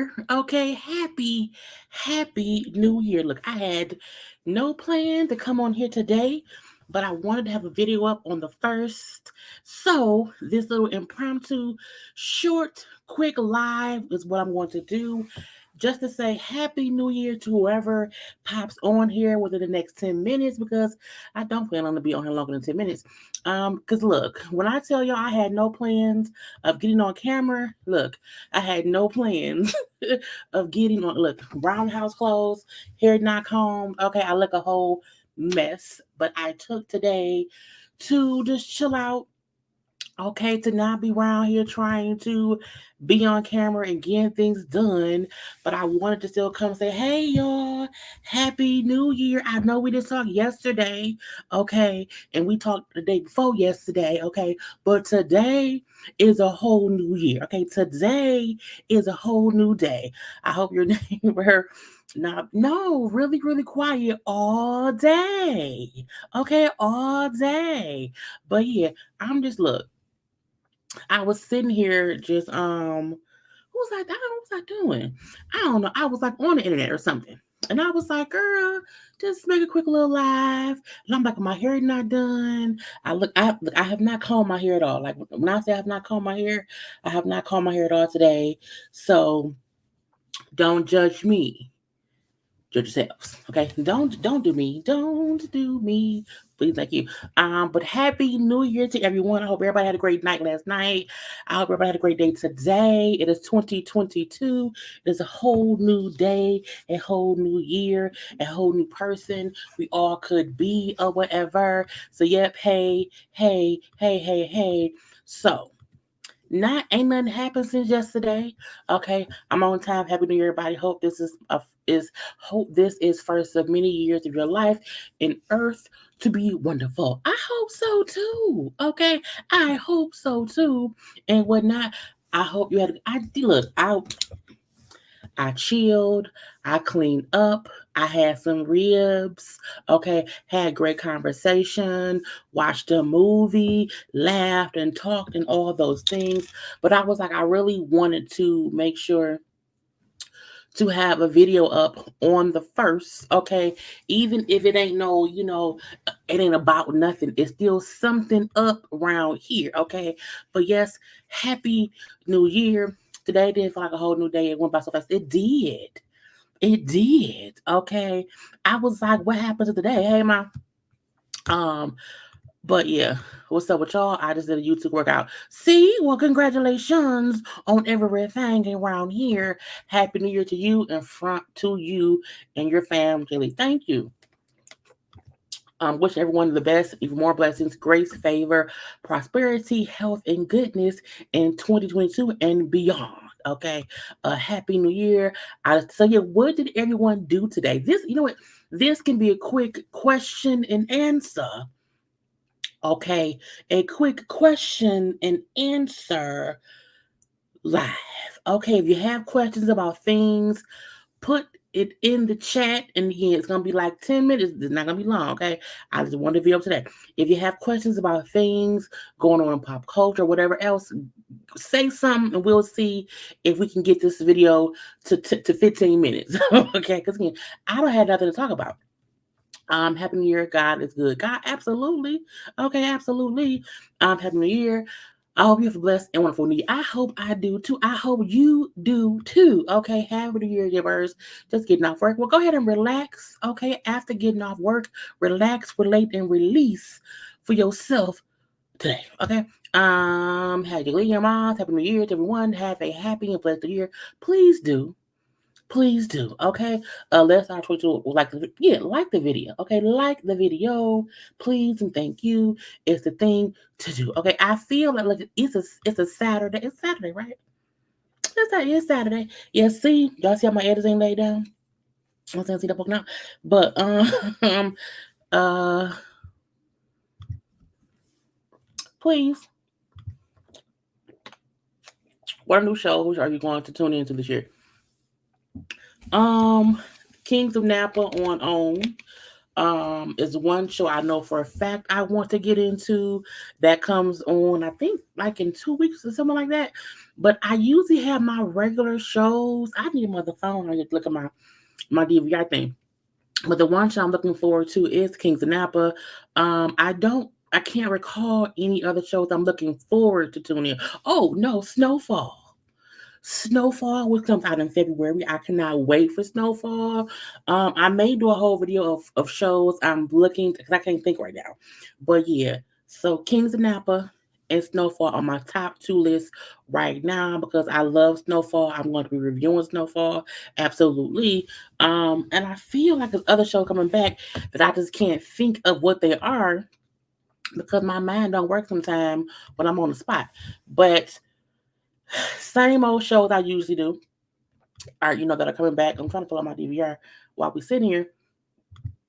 Year. Okay, happy New Year. Look, I had no plan to come on here today, but I wanted to have a video up on the first. So, this little impromptu, short, quick live is what I'm going to do just to say Happy New Year to whoever pops on here within the next 10 minutes because I don't plan on to be on here longer than 10 minutes. Because look, when I tell y'all I had no plans of getting on camera, look, I had no plans of getting on. Look, brown house clothes, hair not combed. Okay, I look a whole mess, but I took today to just chill out. Okay, to not be around here trying to be on camera and getting things done, but I wanted to still come say, hey y'all, happy new year. I know we did talk yesterday, okay, and we talked the day before yesterday, okay, but today is a whole new year, okay, today is a whole new day. I hope your neighbor not no really quiet all day, okay, all day, but yeah, I'm just look. I was sitting here just what was I what was I doing? I don't know. I was like on the internet or something. And I was like, girl, just make a quick little live. And I'm like, my hair not done. I have not combed my hair at all. Like when I say I have not combed my hair, I have not combed my hair at all today. So don't judge me, judge yourselves. Okay. Don't do me. Don't do me. Please, thank you. But happy new year to everyone. I hope everybody had a great night last night. I hope everybody had a great day today. It is 2022. It is a whole new day, a whole new year, a whole new person we all could be or whatever. So yep, hey. So not ain't nothing happened since yesterday. Okay, I'm on time. Happy New Year, everybody. Hope this is first of many years of your life in Earth to be wonderful. I hope so too. Okay, I hope so too, and whatnot. I hope you had. I look. I chilled, I cleaned up, I had some ribs, okay, had great conversation, watched a movie, laughed and talked and all those things. But I was like, I really wanted to make sure to have a video up on the first, okay? Even if it ain't no, it ain't about nothing. It's still something up around here, okay? But yes, happy new year. Today didn't feel like a whole new day. It went by so fast. It did. It did. Okay. I was like, what happened to today? Hey, ma. Um, but yeah, what's up with y'all? I just did a YouTube workout. See, well, congratulations on everything around here. Happy New Year to you and front to you and your family. Thank you. Wish everyone the best, even more blessings, grace, favor, prosperity, health, and goodness in 2022 and beyond. Okay, happy New Year. So yeah, what did everyone do today? You know what? This can be a quick question and answer. Okay, a quick question and answer live. Okay, if you have questions about things, put it in the chat. And again, it's gonna be like 10 minutes. It's not gonna be long, okay? I just wanted to be up today. If you have questions about things going on in pop culture, whatever else, say something and we'll see if we can get this video to 15 minutes. Okay, because again, I don't have nothing to talk about. Happy New Year. God is good. God, absolutely. Okay, absolutely. Happy New Year. I hope you have a blessed and wonderful New Year. I hope I do too. I hope you do too. Okay, happy New Year, JayBirds. Just getting off work. Well, go ahead and relax. Okay, after getting off work, relax, relate, and release for yourself today. Okay. Happy New Year, Mom. Happy New Year to everyone. Have a happy and blessed year. Please do. Please do, okay? Let's start 22. Like the video, okay? Like the video, please and thank you. It's the thing to do, okay? I feel like it's a Saturday. It's Saturday, right? It's Saturday. Yeah, see, y'all see how my editing laid down? I'm saying see that poking out, but uh, please, what new shows are you going to tune into this year? Um, Kings of Napa on OWN. is one show I know for a fact I want to get into that comes on, I think, like in 2 weeks or something like that. But I usually have my regular shows. I need another phone. I need to look at my DVR thing. But the one show I'm looking forward to is Kings of Napa. I can't recall any other shows I'm looking forward to tuning in. Oh no, Snowfall. Snowfall, which comes out in February. I cannot wait for Snowfall. I may do a whole video of shows I'm looking because I can't think right now. But yeah, so Kings of Napa and Snowfall on my top two lists right now because I love Snowfall. I'm going to be reviewing Snowfall absolutely. And I feel like there's other shows coming back that I just can't think of what they are because my mind don't work sometimes when I'm on the spot. But same old shows I usually do are that are coming back. I'm trying to pull out my DVR while we sitting here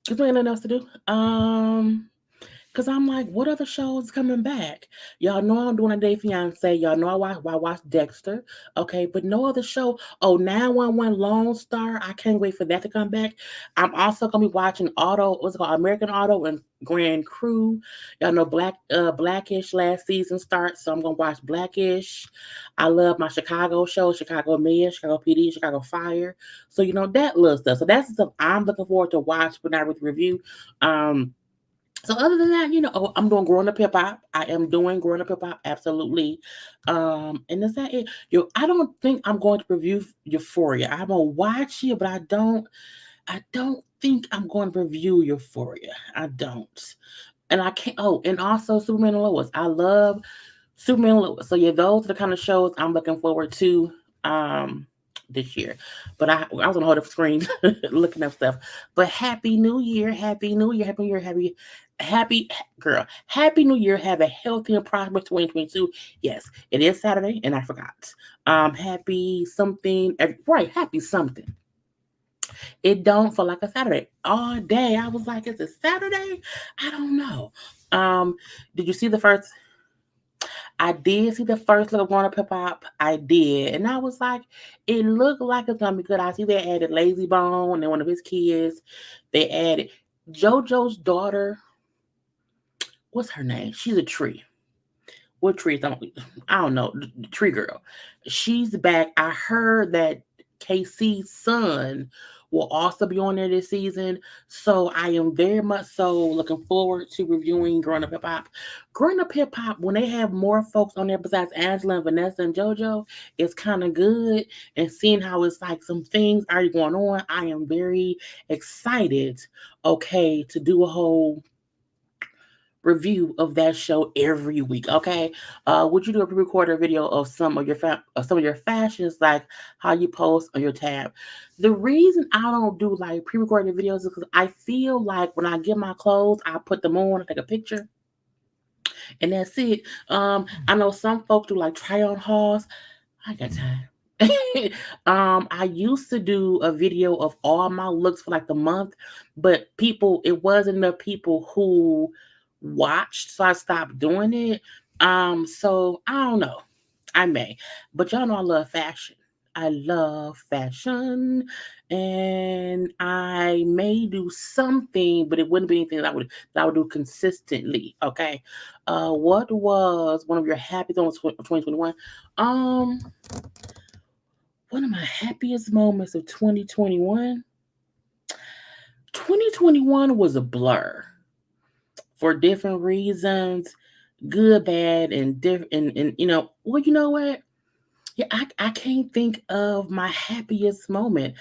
because we ain't nothing else to do. Cause I'm like, what other shows coming back? Y'all know I'm doing a day fiance. Y'all know I watch Dexter. Okay, but no other show. Oh, 911 Lone Star. I can't wait for that to come back. I'm also gonna be watching what's it called? American Auto and Grand Crew. Y'all know Blackish last season starts, so I'm gonna watch Blackish. I love my Chicago show, Chicago Med, Chicago PD, Chicago Fire. So that little stuff. So that's the stuff I'm looking forward to watch, but not with review. So other than that, I'm doing growing up hip hop. I am doing growing up hip hop, absolutely. And is that it? I don't think I'm going to review Euphoria. I'm gonna watch it, but I don't think I'm going to review Euphoria. I don't. And I can't. Oh, and also Superman and Lois. I love Superman and Lois. So yeah, those are the kind of shows I'm looking forward to. This year. But I was on a whole different screen looking up stuff. But Happy New Year, Happy New Year, Happy New Year, Happy girl, Happy New Year. Have a healthy and prosperous 2022. Yes, it is Saturday, and I forgot. Happy something, right? Happy something. It don't feel like a Saturday all day. I was like, is it Saturday? I don't know. Did you see the first? I did see the first look of Grown Up Hip Hop. I did. And I was like, it looked like it's going to be good. I see they added Lazy Bone and one of his kids. They added JoJo's daughter. What's her name? She's a tree. What tree? I don't know. The tree girl. She's back. I heard that KC's son will also be on there this season. So I am very much so looking forward to reviewing Growing Up Hip Hop. Growing Up Hip Hop, when they have more folks on there besides Angela and Vanessa and JoJo, it's kind of good. And seeing how it's like some things already going on, I am very excited, okay, to do a whole review of that show every week. Okay, would you do a pre-recorded video of some of your fashions, like how you post on your tab? The reason I don't do like pre-recorded videos is because I feel like when I get my clothes, I put them on, I take a picture, and that's it. I know some folks do like try on hauls. I got time. I used to do a video of all my looks for like the month, but it wasn't enough people who watched, so I stopped doing it. So I don't know. I may, but y'all know I love fashion. I love fashion, and I may do something, but it wouldn't be anything that I would do consistently. Okay. What was one of your happy moments of 2021? Um, one of my happiest moments of 2021. 2021 was a blur for different reasons, good, bad, and different. And well, you know what? Yeah, I can't think of my happiest moment.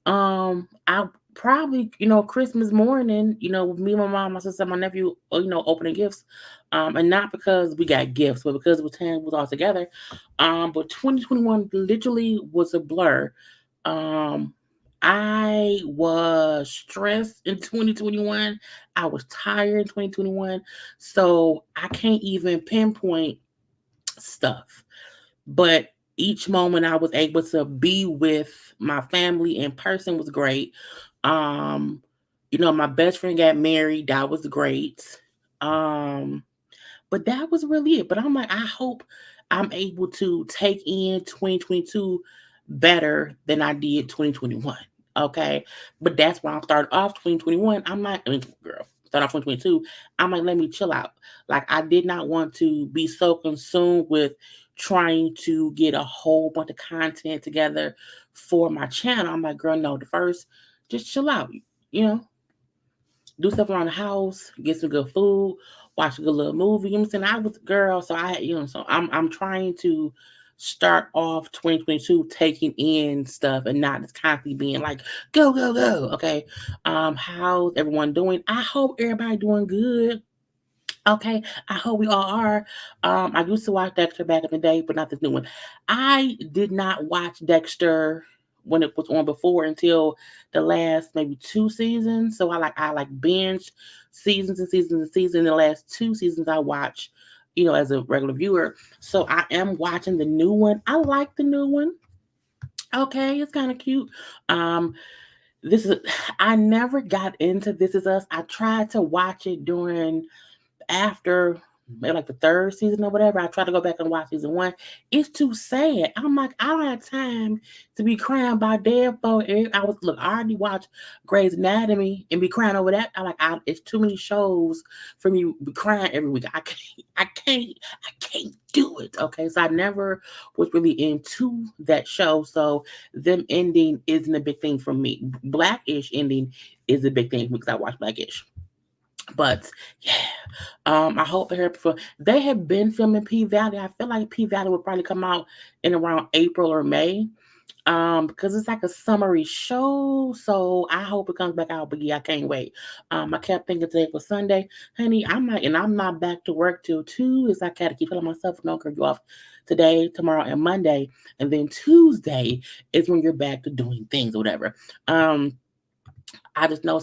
I probably, Christmas morning, with me, my mom, my sister, my nephew, opening gifts. And not because we got gifts, but because the time was all together. But 2021 literally was a blur. Um, I was stressed in 2021. I was tired in 2021. So I can't even pinpoint stuff. But each moment I was able to be with my family in person was great. Um, my best friend got married. That was great. Um, but that was really it. But I'm like, I hope I'm able to take in 2022 better than I did 2021. Okay. But that's why I'm starting off 2021. I'm not, girl, start off 2022. I'm like, let me chill out. Like, I did not want to be so consumed with trying to get a whole bunch of content together for my channel. I'm like, girl, no, just chill out, you know, do stuff around the house, get some good food, watch a good little movie. You know what I'm saying? I was a girl, so so I'm trying to start off 2022 taking in stuff and not just constantly being like, go, go, go. Okay. How's everyone doing? I hope everybody doing good. Okay, I hope we all are. I used to watch Dexter back in the day, but not this new one. I did not watch Dexter when it was on before until the last maybe 2 seasons. So I like binge seasons and seasons and seasons. The last 2 seasons I watch, as a regular viewer. So I am watching the new one. I like the new one. Okay, it's kind of cute. Um, this is I never got into This Is Us. I tried to watch it during after maybe like the third season or whatever. I tried to go back and watch season 1. It's too sad. I'm like, I don't have time to be crying about dead folk. I already watched Grey's Anatomy and be crying over that. It's too many shows for me to be crying every week. I can't do it. Okay, so I never was really into that show. So them ending isn't a big thing for me. Blackish ending is a big thing because I watch Blackish. But yeah, I hope they have been filming P Valley. I feel like P Valley will probably come out in around April or May. Because it's like a summary show, so I hope it comes back out. But yeah, I can't wait. I kept thinking today was Sunday, honey. I'm not back to work till 2. Is I gotta keep telling myself, no, girl, you off today, tomorrow, and Monday, and then Tuesday is when you're back to doing things or whatever. I just know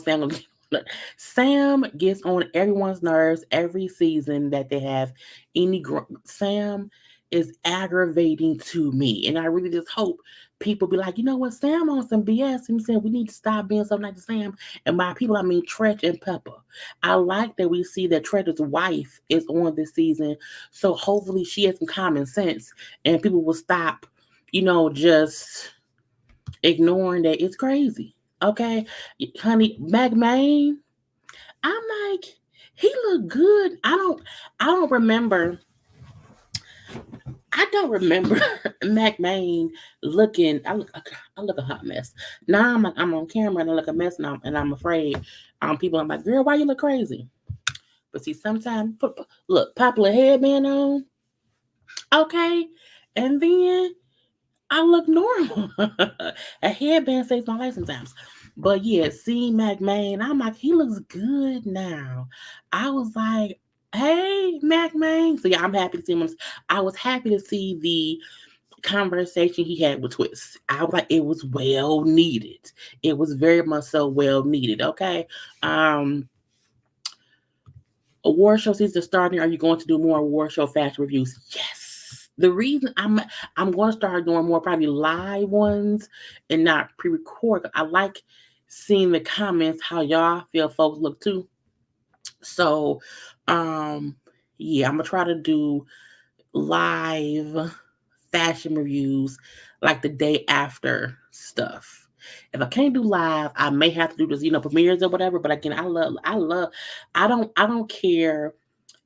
Sam gets on everyone's nerves every season that they have Sam is aggravating to me. And I really just hope people be like, you know what, Sam on some BS. And saying we need to stop being so nice to Sam. And by people, I mean Tretch and Pepper. I like that we see that Tretch's wife is on this season. So hopefully she has some common sense and people will stop, just ignoring that it's crazy. Okay, honey, McMain. I'm like, he looked good. I don't remember. I don't remember McMain looking. I look a hot mess. Now I'm on camera and I look a mess, and I'm afraid. People, I'm like, girl, why you look crazy? But see, sometimes pop a headband on. Okay, and then I look normal. A headband saves my life sometimes. But yeah, seeing McMain, I'm like, he looks good now. I was like, hey, McMain. So yeah, I'm happy to see him. I was happy to see the conversation he had with Twist. I was like, it was well needed. It was very much so well needed. Okay. Award show season starting. Are you going to do more award show fashion reviews? Yes. The reason I'm going to start doing more probably live ones and not pre-record. I like seeing the comments, how y'all feel folks look too. So, yeah, I'm gonna try to do live fashion reviews like the day after stuff. If I can't do live, I may have to do this, premieres or whatever. But again, I don't care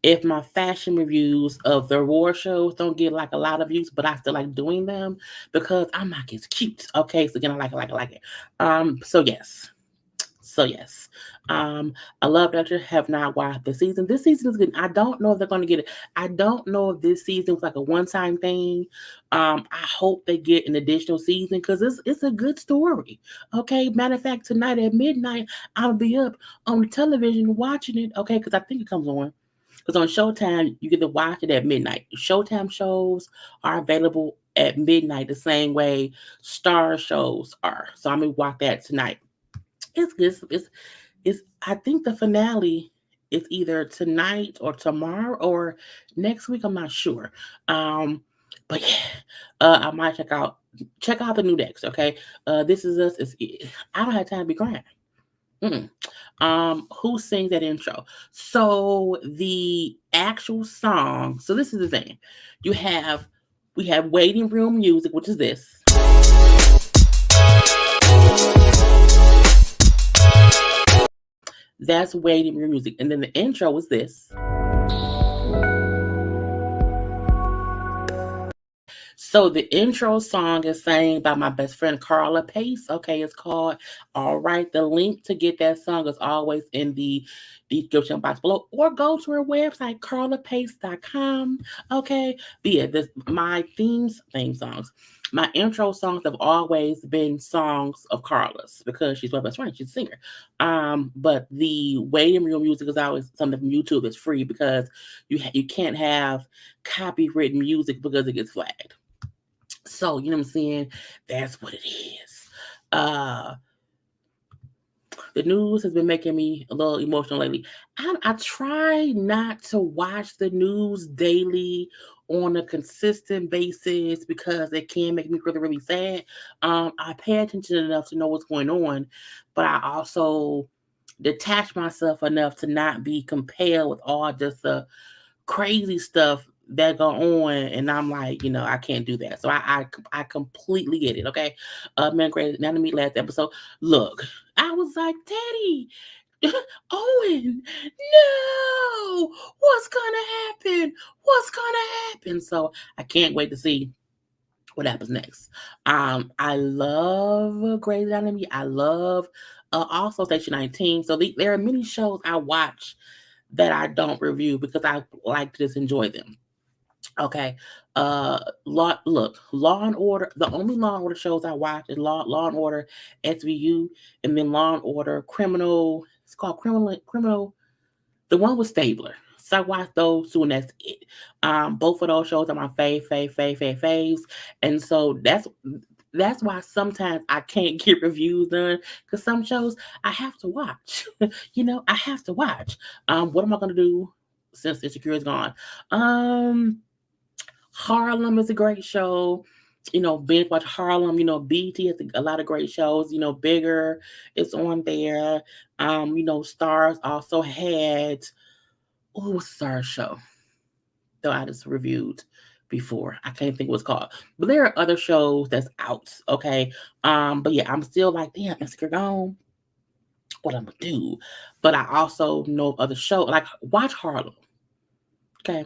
if my fashion reviews of the award shows don't get like a lot of views, but I still like doing them because I'm like, it's cute. Okay, so again, I like it. So yes. I love that you have not watched the season. This season is good. I don't know if they're going to get it. I don't know if this season was like a one-time thing. I hope they get an additional season because it's a good story. Okay. Matter of fact, tonight at midnight, I'll be up on the television watching it. Okay, because I think it comes on. Because on Showtime, you get to watch it at midnight. Showtime shows are available at midnight the same way Star shows are. So I'm going to watch that tonight. It's good. I think the finale is either tonight or tomorrow or next week. I'm not sure. But yeah, I might check out the new Dex. Okay. This Is Us. I don't have time to be crying. Who sings that intro? So the actual song. So this is the thing. We have waiting room music, which is this. that's waiting room music. And then the intro was this. So the intro song is sang by my best friend Karla Pace. Okay, it's called All Right. The link to get that song is always in the description box below, or go to her website, karlapace.com. Okay, but yeah, my theme songs. My intro songs have always been songs of Carla's because she's my best friend. She's a singer. But the waiting room music is always something from YouTube. It's free because you can't have copywritten music because it gets flagged. So, you know what I'm saying? That's what it is. The news has been making me a little emotional lately. I try not to watch the news daily on a consistent basis because it can make me really, really sad. I pay attention enough to know what's going on, but I also detach myself enough to not be compelled with all just the crazy stuff that go on, and I'm like, I can't do that. So I completely get it. Okay, man, great anatomy last episode. Look, I was like, Daddy, Owen, no, what's gonna happen? What's gonna happen? So I can't wait to see what happens next. I love Grey's Anatomy. I love also Station 19. So there are many shows I watch that I don't review because I like to just enjoy them. Okay. Law and Order. The only Law and Order shows I watch is Law and Order SVU, and then Law and Order Criminal. It's called Criminal. The one with Stabler. So I watch those two, and that's it. Both of those shows are my faves, and so that's why sometimes I can't get reviews done because some shows I have to watch. I have to watch. What am I gonna do since Insecure is gone? Harlem is a great show. Binge watch Harlem. BT has a lot of great shows. Bigger is on there. Stars also had, what's Stars show that I just reviewed before? I can't think what it's called. But there are other shows that's out. Okay. But yeah, I'm still like, damn, Insecure gone. What I'm gonna do? But I also know other shows. Like, watch Harlem. Okay.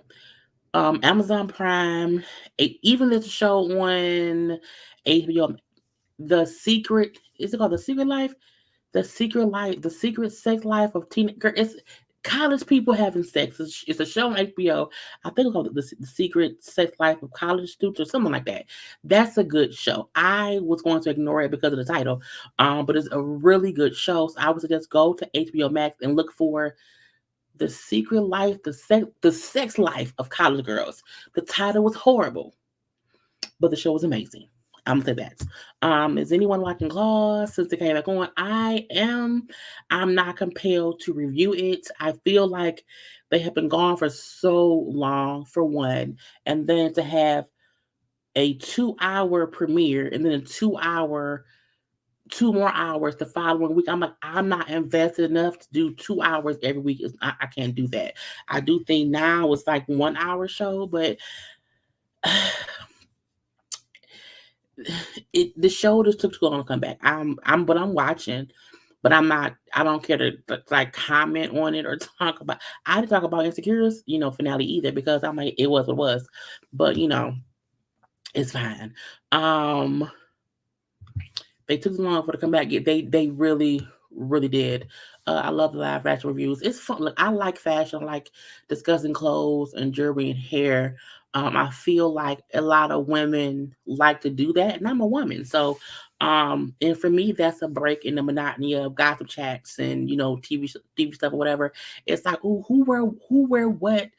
Amazon Prime, even this show on HBO, The Secret, is it called The Secret Life? The Secret Sex Life of Teenage. It's college people having sex. It's a show on HBO. I think it's called the Secret Sex Life of College Students or something like that. That's a good show. I was going to ignore it because of the title, but it's a really good show. So I would suggest go to HBO Max and look for The Secret Life, the sex life of college girls. The title was horrible, but the show was amazing. I'm gonna say that. Is anyone watching Claws since it came back on? I am. I'm not compelled to review it. I feel like they have been gone for so long, for one, and then to have a 2-hour premiere and then a 2 more hours the following week. I'm like, I'm not invested enough to do 2 hours every week. I can't do that. I do think now it's like 1 hour show, but the show just took too long to come back. But I'm watching, but I don't care to like comment on it or talk about. I didn't talk about Insecures, finale either because I'm like, it was what it was, but it's fine. They took too long for it to come back. They really, really did. I love the live fashion reviews. It's fun. Look, I like fashion. I like discussing clothes and jewelry and hair. I feel like a lot of women like to do that, and I'm a woman, so and for me, that's a break in the monotony of gossip chats and TV stuff or whatever. It's like, ooh, who wear what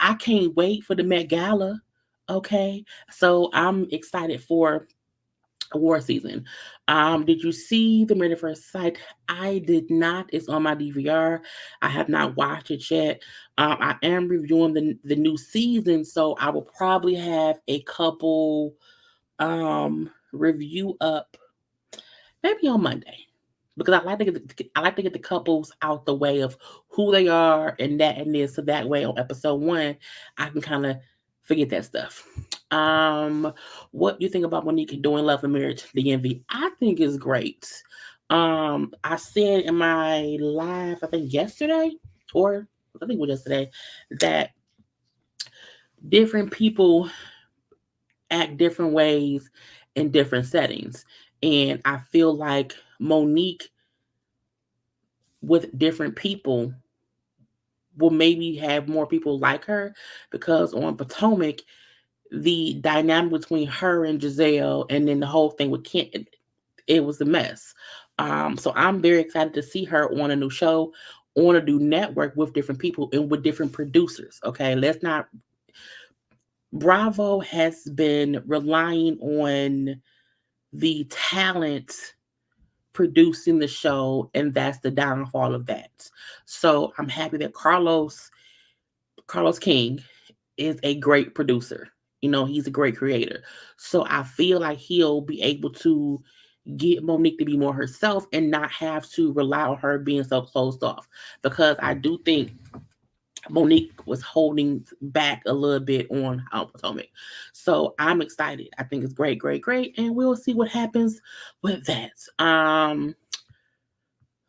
I can't wait for the Met Gala. Okay, so I'm excited for award season. Did you see The Married at First Sight? I did not. It's on my DVR. I have not watched it yet. I am reviewing the new season, so I will probably have a couple review up maybe on Monday because I like to get the couples out the way of who they are and that and this, so that way on episode 1 I can kind of forget that stuff. What do you think about Monique doing Love and Marriage DMV? I think is great. I said in my live, I think yesterday, or I think it was yesterday, that different people act different ways in different settings. And I feel like Monique with different people will maybe have more people like her, because on Potomac, the dynamic between her and Giselle, and then the whole thing with Kent, it was a mess. So I'm very excited to see her on a new show, on a new network with different people and with different producers. Okay, let's not. Bravo has been relying on the talent producing the show, and that's the downfall of that. So I'm happy that Carlos King is a great producer. He's a great creator. So I feel like he'll be able to get Monique to be more herself and not have to rely on her being so closed off. Because I do think Monique was holding back a little bit on Potomac. So I'm excited. I think it's great, great, great. And we'll see what happens with that.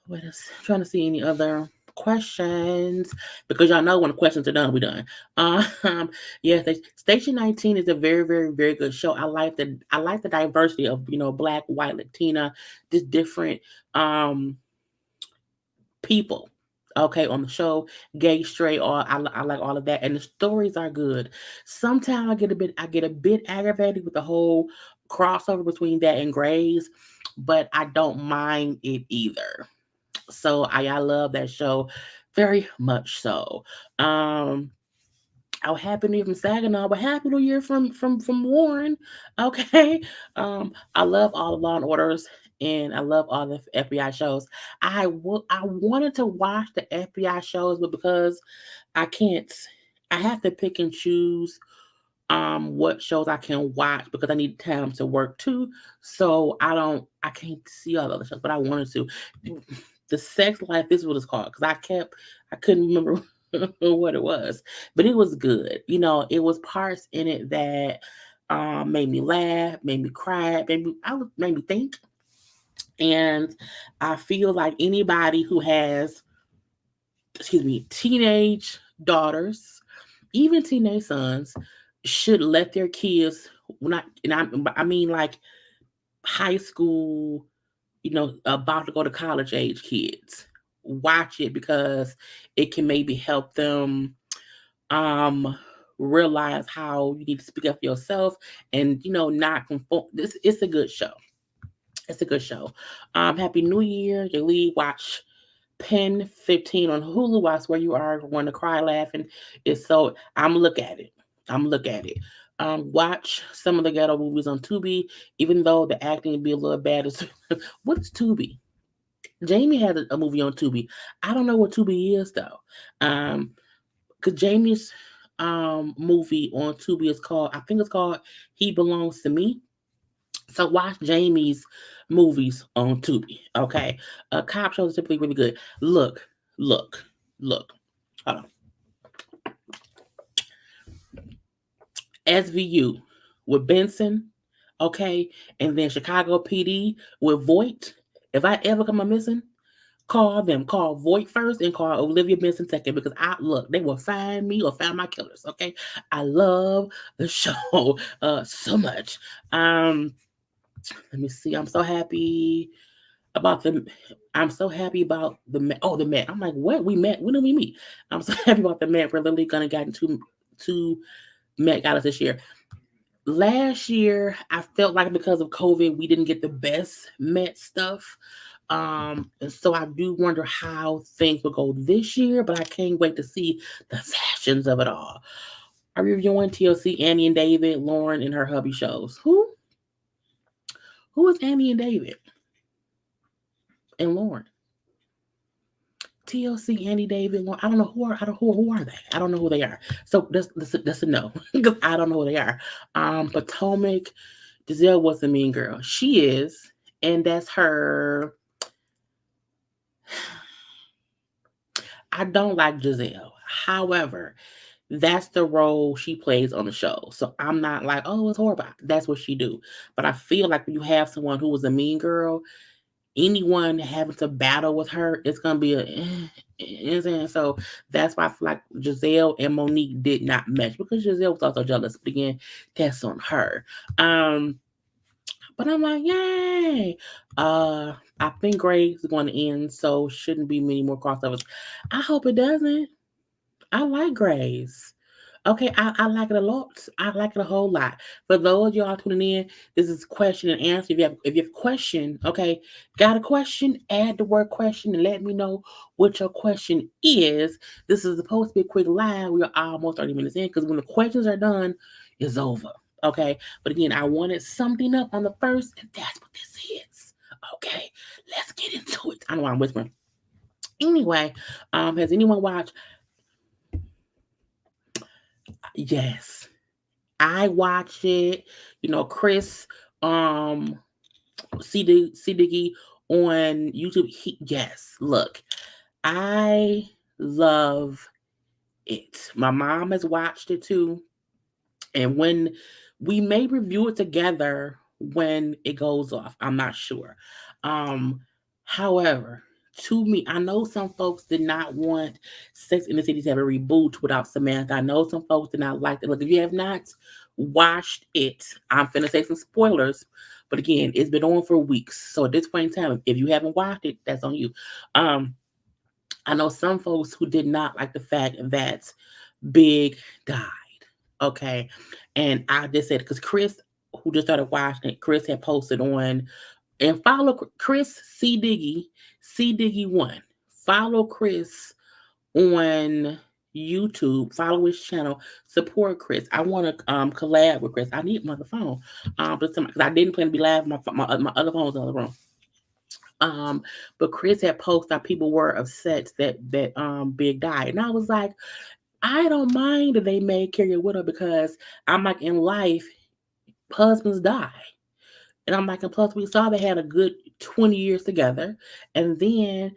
What else? I'm trying to see any other questions, because y'all know when the questions are done, we're done. Yeah, Station 19 is a very, very, very good show. I like the diversity of black, white, Latina, just different people. Okay, on the show, gay, straight, all I like all of that, and the stories are good. Sometimes I get a bit aggravated with the whole crossover between that and Grays, but I don't mind it either. So I love that show very much so. Oh, happy new year from Saginaw, but happy new year from Warren. Okay. I love all the Law and Orders, and I love all the FBI shows. I wanted to watch the FBI shows, but because I can't, I have to pick and choose what shows I can watch, because I need time to work too. So I can't see all the other shows, but I wanted to. The Sex Life, this is what it's called, because I couldn't remember what it was, but it was good. It was parts in it that made me laugh, made me cry, made me think. And I feel like anybody who has, excuse me, teenage daughters, even teenage sons, should let their kids, not, and I mean like high school, about to go to college age kids, watch it, because it can maybe help them um realize how you need to speak up for yourself, and not conform. This It's a good show. It's a good show. Happy New Year, Jaylee. Watch Pen 15 on Hulu. I swear you are going to cry laughing. It's so I'm look at it. I'm look at it. Watch some of the ghetto movies on Tubi, even though the acting would be a little bad. What is Tubi? Jamie had a movie on Tubi. I don't know what Tubi is though. Cause Jamie's movie on Tubi is called, I think it's called He Belongs to Me. So watch Jamie's movies on Tubi. Okay. Cop shows are typically really good. Look, look. Hold on. SVU with Benson, okay, and then Chicago PD with Voight. If I ever come up missing, call them. Call Voight first and call Olivia Benson second, because they will find me or find my killers. Okay. I love the show so much. Let me see. About the I'm so happy about the Met. I'm like, what? We met? When did we meet? I'm so happy about the Met. We're literally gonna get into two Met Galas this year. Last year, I felt like because of COVID, we didn't get the best Met stuff. And so I do wonder how things will go this year, but I can't wait to see the fashions of it all. Are you reviewing TLC Annie and David, Lauren and her hubby shows? Who? Who is Annie and David and Lauren? TLC, Annie, David, Lauren. I don't know who are they. I don't know who they are. So that's a no, because I don't know who they are. Potomac, Giselle was a mean girl. She is, and that's her. I don't like Giselle. However, that's the role she plays on the show. So I'm not like, oh, it's horrible. That's what she do. But I feel like when you have someone who was a mean girl, anyone having to battle with her, it's gonna be you know what I'm saying? So that's why I feel like Giselle and Monique did not match because Giselle was also jealous. But again, that's on her. But I'm like, yay. I think Grace is going to end, so shouldn't be many more crossovers. I hope it doesn't. I like Grace. Okay, I like it a lot. I like it a whole lot. For those of y'all tuning in, this is question and answer. If you have a question, okay, got a question, add the word question and let me know what your question is. This is supposed to be a quick live. We are almost 30 minutes in because when the questions are done, it's over. Okay. But again, I wanted something up on the first, and that's what this is. Okay, let's get into it. I know I'm whispering. Anyway, has anyone watched? Yes. I watch it. Chris C Diggy on YouTube. Yes, look, I love it. My mom has watched it too. And when we may review it together when it goes off, I'm not sure. Um, However, to me, I know some folks did not want Sex in the City to have a reboot without Samantha. I know some folks did not like it. Look, if you have not watched it, I'm finna say some spoilers. But again, it's been on for weeks. So at this point in time, if you haven't watched it, that's on you. Um, I know some folks who did not like the fact that Big died. Okay. And I just said, because Chris, who just started watching it, Chris had posted on, and follow Chris C Diggy one. Follow Chris on YouTube. Follow his channel. Support Chris. I want to collab with Chris. I need my other phone. Because I didn't plan to be live. My other phone's in the other room. But Chris had posted that people were upset that Big died, and I was like, I don't mind that they made Carrie a widow because I'm like, in life, husbands die. And I'm like, and plus we saw they had a good 20 years together. And then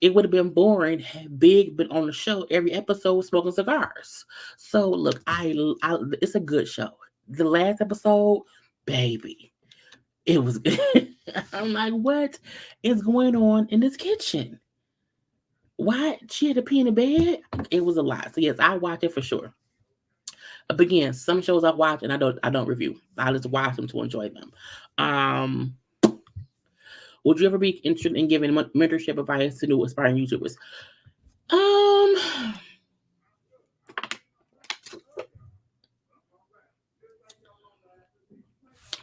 it would have been boring had Big been on the show every episode smoking cigars. So look, it's a good show. The last episode, baby, it was good. I'm like, what is going on in this kitchen? Why she had to pee in the bed? It was a lot. So yes, I watch it for sure. But again, some shows I watch and I don't review. I just watch them to enjoy them. Um, would you ever be interested in giving mentorship advice to new aspiring YouTubers? Um,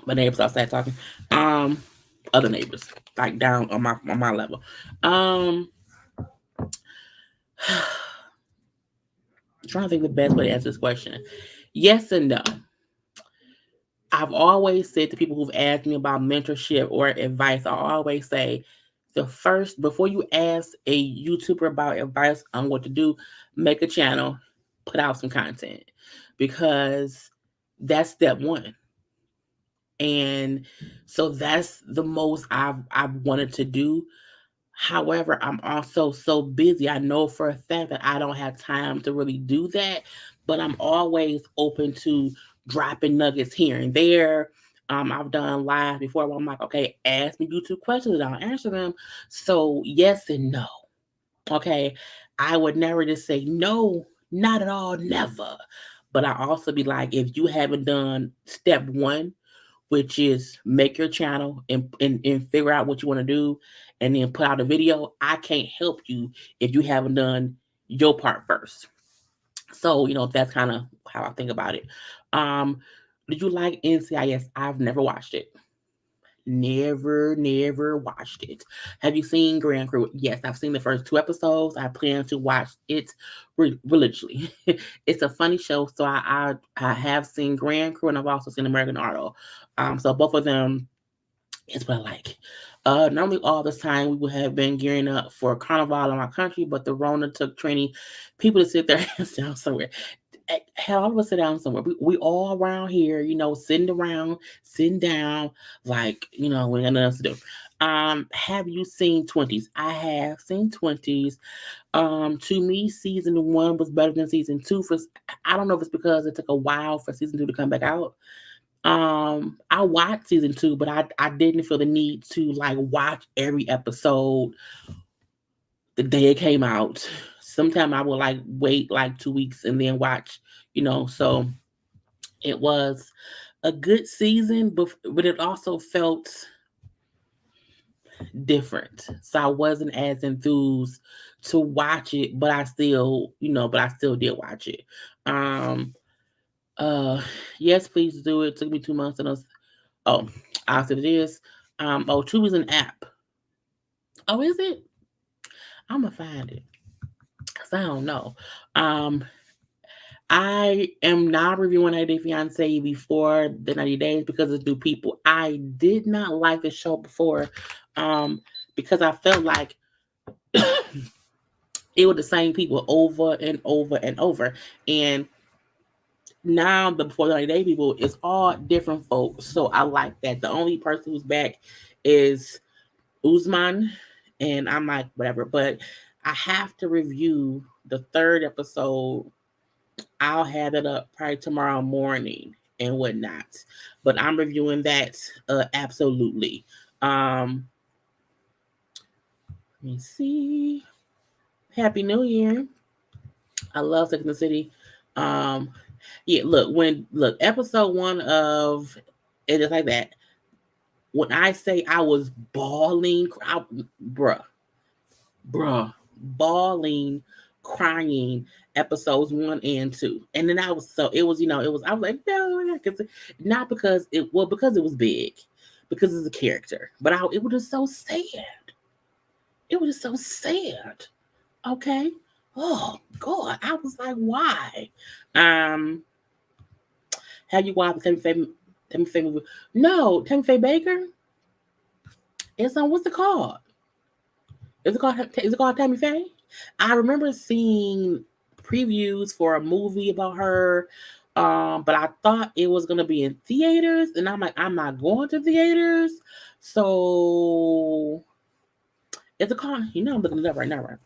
my neighbors outside talking. Um, Other neighbors like down on my level. Um, trying to think the best way to answer this question. Yes and no. I've always said to people who've asked me about mentorship or advice, I always say before you ask a YouTuber about advice on what to do, make a channel, put out some content because that's step one. And so that's the most I've wanted to do. However, I'm also so busy. I know for a fact that I don't have time to really do that, but I'm always open to dropping nuggets here and there. I've done live before where I'm like, okay, ask me YouTube questions and I'll answer them. So yes and no. Okay. I would never just say no, not at all, never. But I also be like, if you haven't done step one, which is make your channel and figure out what you want to do and then put out a video, I can't help you if you haven't done your part first. So, that's kind of how I think about it. Um, did you like NCIS? I've never watched it. Never watched it. Have you seen Grand Crew? Yes, I've seen the first two episodes. I plan to watch it religiously. It's a funny show, so I have seen Grand Crew and I've also seen American Idol. So both of them is what I like. Normally all this time we would have been gearing up for Carnival in my country, but the Rona took training people to sit there and down somewhere. Hell, I'm gonna sit down somewhere. We all around here, sitting down, like, we got nothing else to do. Have you seen 20s? I have seen 20s. To me, season one was better than season two. I don't know if it's because it took a while for season two to come back out. I watched season 2, but I didn't feel the need to like watch every episode the day it came out. Sometimes I would like wait like 2 weeks and then watch, so it was a good season, but it also felt different. So I wasn't as enthused to watch it, but I still, did watch it. Um yes, please do it. It took me 2 months and I'll say it is. Tubi is an app. Oh, is it? I'm gonna find it. Cause I don't know. Um I am not reviewing 90 Day Fiance before the 90 days because it's new people. I did not like the show before, because I felt like it was the same people over and over and over. And now the before the 90 Day people is all different folks. So I like that. The only person who's back is Usman, and I'm like, whatever. But I have to review the third episode. I'll have it up probably tomorrow morning and whatnot. But I'm reviewing that absolutely. Let me see. Happy New Year. I love Sex and the City. Um, yeah, look, episode 1 of it is like that. When I say I was bawling, bruh, bawling, crying, episodes 1 and 2. And then I was I was like, no, not because because it was big, because it's a character. But it was just so sad. It was just so sad. Okay. Oh God. I was like, why? Um, have you watched Tammy Faye movie? No, Tammy Faye Baker? It's on what's it called? Is it called Tammy Faye? I remember seeing previews for a movie about her, but I thought it was gonna be in theaters, and I'm like, I'm not going to theaters. So is it called? I'm looking it up right now, right?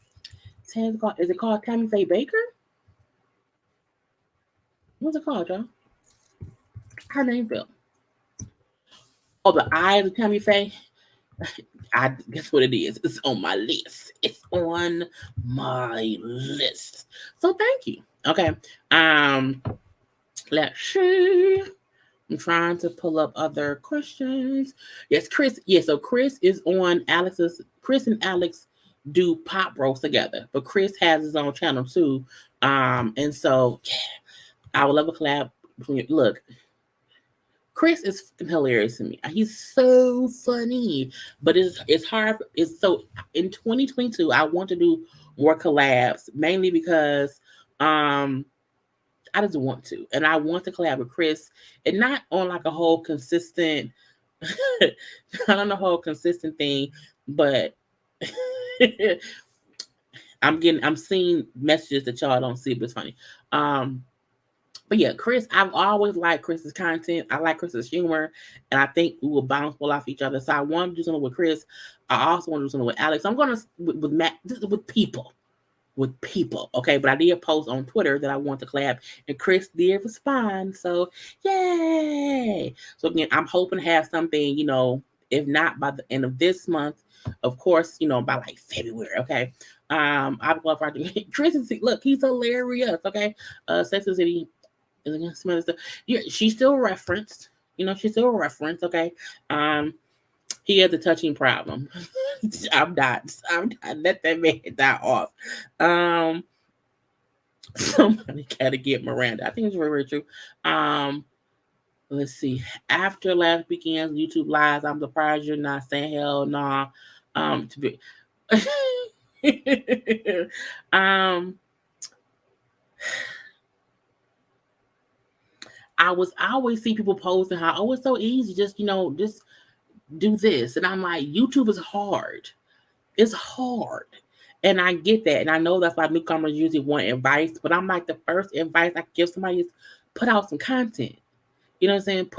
Is it called Tammy Faye Baker? What's it called, y'all? Her name, Bill. Oh, the Eyes of Tammy Faye. I guess what it is. It's on my list. It's on my list. So thank you. Okay. Let's see. I'm trying to pull up other questions. Yes, Chris. Yeah, so Chris is on Alex's. Chris and Alex do pop roast together, but Chris has his own channel too. And so yeah, I would love a collab. Look, Chris is hilarious to me. He's so funny, but it's hard. It's so in 2022, I want to do more collabs, mainly because I just want to, and I want to collab with Chris, and not on like a whole consistent, not on a whole consistent thing, but I'm seeing messages that y'all don't see, but it's funny. But yeah, Chris, I've always liked Chris's content. I like Chris's humor, and I think we will bounce well off each other. So I want to do something with Chris. I also want to do something with Alex. I'm gonna with Matt, with people, okay? But I did post on Twitter that I want to collab, and Chris did respond. So yay! So again, I'm hoping to have something, if not by the end of this month, of course, by like February, okay? I'd love for Chris. Look, he's hilarious, okay? Sex and the City. Some other stuff. Yeah, she's still referenced. She's still referenced. Okay. He has a touching problem. I'm not. Let that man die off. Somebody gotta get Miranda. I think it's very, very true. Let's see. After last weekend's YouTube lives, I'm surprised you're not saying hell nah. To be. I always see people posting how, oh, it's so easy, just just do this. And I'm like, YouTube is hard. It's hard. And I get that. And I know that's why newcomers usually want advice, but I'm like, the first advice I give somebody is put out some content. You know what I'm saying?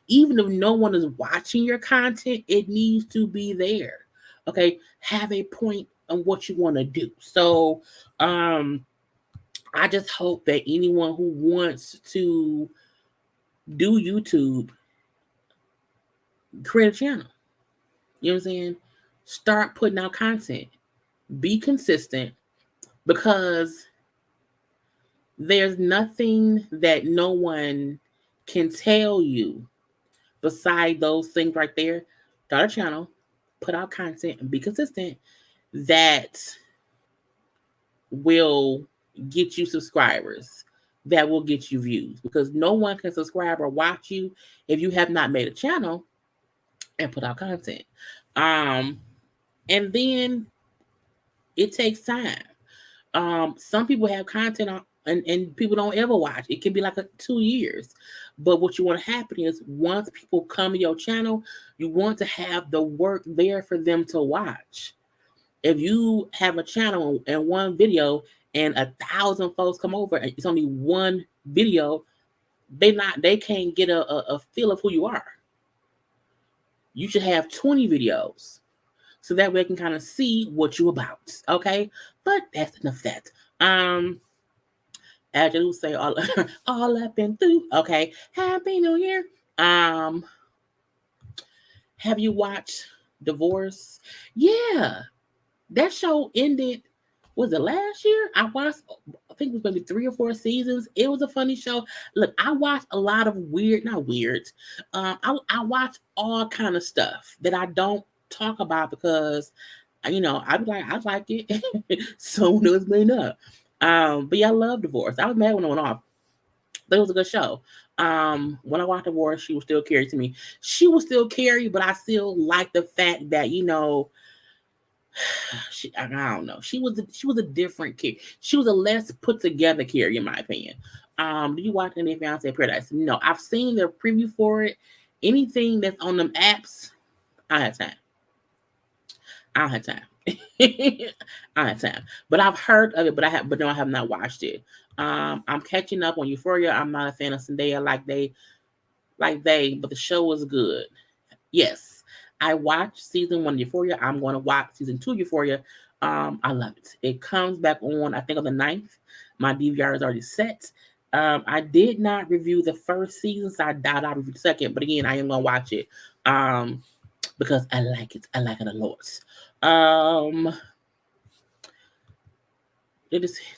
Even if no one is watching your content, it needs to be there. Okay. Have a point on what you want to do. So I just hope that anyone who wants to do YouTube, create a channel. You know what I'm saying? Start putting out content. Be consistent, because there's nothing that no one can tell you beside those things right there. Start a channel, put out content, and be consistent. That will get you subscribers, that will get you views, because no one can subscribe or watch you if you have not made a channel and put out content. And then it takes time. Some people have content on, and people don't ever watch. It can be like 2 years. But what you want to happen is, once people come to your channel, you want to have the work there for them to watch. If you have a channel and one video and 1,000 folks come over and it's only one video, they can't get a feel of who you are. You should have 20 videos, so that way I can kind of see what you about. Okay, but that's enough of that. As you say, all I've been through. Okay, Happy New Year. Have you watched Divorce? Yeah, that show ended. Was it last year? I watched. I think it was maybe 3 or 4 seasons. It was a funny show. Look, I watched a lot of not weird. I watch all kind of stuff that I don't talk about, because I'd be like, I like it. Someone else may not. But yeah, I love Divorce. I was mad when it went off, but it was a good show. When I watched Divorce, she was still Carrie to me. She was still Carrie, but I still like the fact that I don't know. She was a different Carrie. She was a less put together Carrie, in my opinion. Do you watch any Fiancé Paradise? No, I've seen the preview for it. Anything that's on them apps, I have time. I don't have time. I don't have time. But I've heard of it, but I have not watched it. I'm catching up on Euphoria. I'm not a fan of Zendaya but the show was good. Yes, I watched season 1 of Euphoria. I'm going to watch season 2 of Euphoria. I love it. It comes back on, I think, on the 9th. My DVR is already set. I did not review the first season, so I doubt I'll review the second. But again, I am going to watch it because I like it. I like it a lot.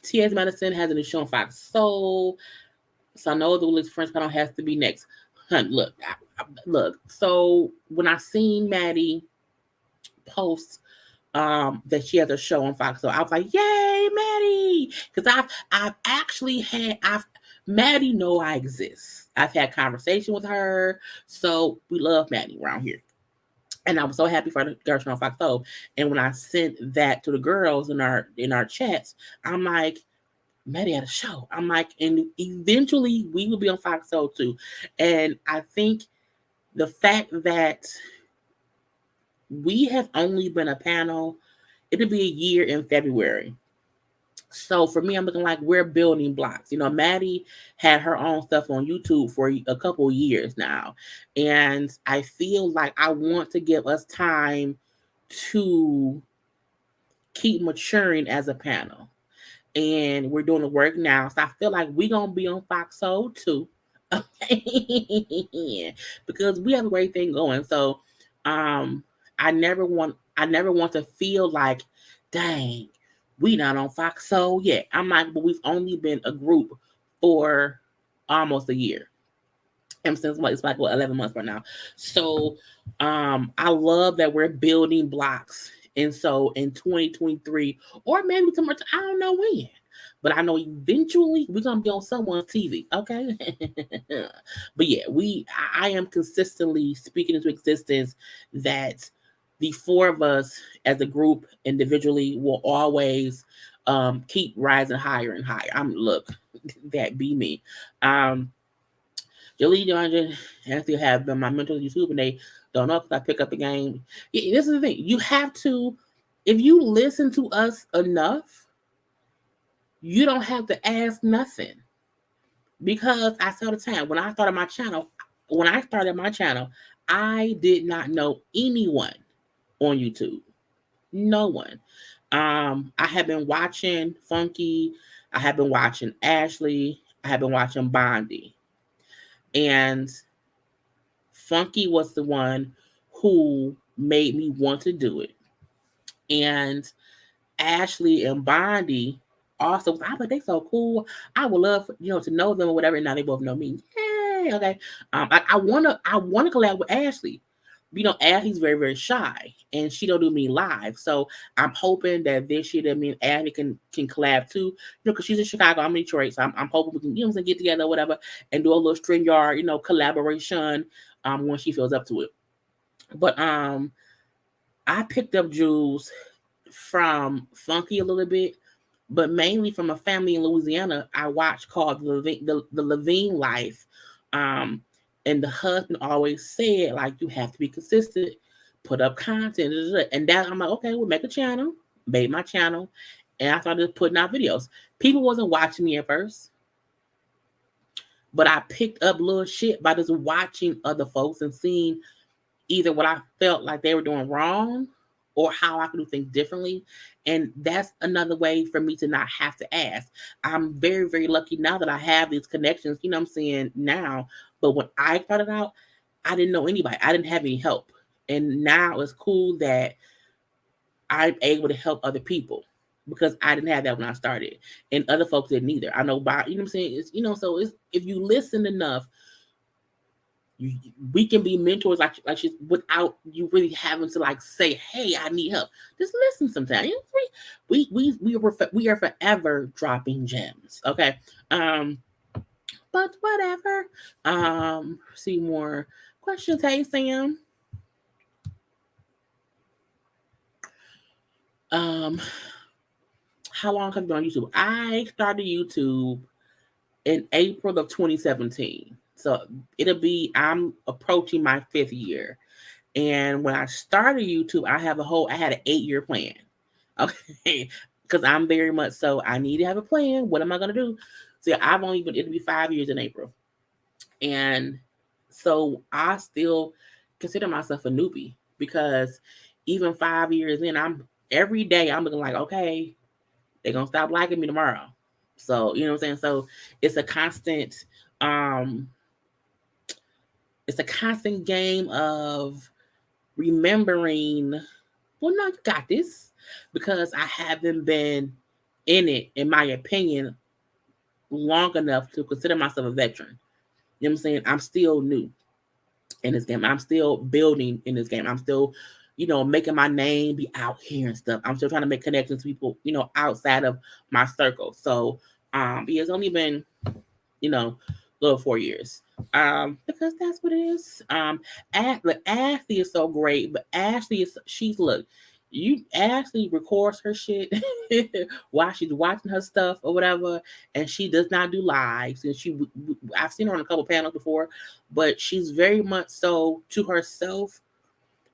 T.S. Madison has a new show on Fox Soul. So I know the Willie's French panel has to be next. Look. So when I seen Maddie post that she has a show on Fox, so I was like, "Yay, Maddie!" Because Maddie know I exist. I've had conversation with her, so we love Maddie around here. And I was so happy for the girls on Fox Soul. And when I sent that to the girls in our chats, I'm like, Maddie had a show. I'm like, and eventually we will be on Fox Soul too. And I think the fact that we have only been a panel, it'll be a year in February. So for me, I'm looking like we're building blocks. Maddie had her own stuff on YouTube for a couple years now. And I feel like I want to give us time to keep maturing as a panel. And we're doing the work now. So I feel like we're going to be on Fox Soul too. Okay. Because we have a great thing going. So I never want to feel like, dang, we not on Fox Soul yet. I'm like, but we've only been a group for almost a year. And since it's like 11 months right now. So I love that we're building blocks. And so in 2023, or maybe tomorrow, I don't know when, but I know eventually we're gonna be on someone's TV, okay? But yeah, I am consistently speaking into existence that the 4 of us as a group individually will always keep rising higher and higher. Look, that be me. Jaylee Johnson actually have been my mentor on YouTube, and they don't know because I pick up the game. Yeah, this is the thing. You have to, if you listen to us enough, you don't have to ask nothing. Because I said all the time, when I started my channel, I did not know anyone on YouTube. No one. I have been watching Funky. I have been watching Ashley. I have been watching Bondi. And Funky was the one who made me want to do it. And Ashley and Bondi also, I was like, they so cool. I would love, to know them or whatever. And now they both know me. Yay, okay. I wanna collab with Ashley. Ashley's very, very shy, and she don't do me live. So I'm hoping that this year that me and Ashley can collab too. Because she's in Chicago, I'm in Detroit, so I'm hoping we can, get together or whatever and do a little StreamYard, collaboration when she feels up to it. But I picked up Jules from Funky a little bit, but mainly from a family in Louisiana I watched called the Levine Life. Um, and the husband always said, like, you have to be consistent, put up content, and that I'm like, okay, we'll make a channel, made my channel, and I started putting out videos. People wasn't watching me at first, but I picked up little shit by just watching other folks and seeing either what I felt like they were doing wrong or how I could do things differently. And that's another way for me to not have to ask. I'm very, very lucky now that I have these connections, I'm saying now. But when I started out, I didn't know anybody. I didn't have any help. And now it's cool that I'm able to help other people because I didn't have that when I started. And other folks didn't either. I know by, what I'm saying? So it's, if you listen enough, we can be mentors like she's without you really having to like say, hey, I need help. Just listen sometimes. We are forever dropping gems. Okay. But whatever. See more questions. Hey Sam. How long have you been on YouTube? I started YouTube in April of 2017. So I'm approaching my 5th year. And when I started YouTube, I had an 8-year plan. Okay. Because I'm very much so, I need to have a plan. What am I going to do? So it'll be 5 years in April. And so I still consider myself a newbie because even 5 years in, every day I'm looking like, okay, they're going to stop liking me tomorrow. So, you know what I'm saying? So it's a constant, game of remembering, well, no, you got this, because I haven't been in it, in my opinion, long enough to consider myself a veteran. You know what I'm saying? I'm still new in this game. I'm still building in this game. I'm still, making my name be out here and stuff. I'm still trying to make connections with people, outside of my circle. So, it's only been, little 4 years. Because that's what it is. Ashley is so great, but Ashley records her shit while she's watching her stuff or whatever, and she does not do lives. And I've seen her on a couple panels before, but she's very much so to herself.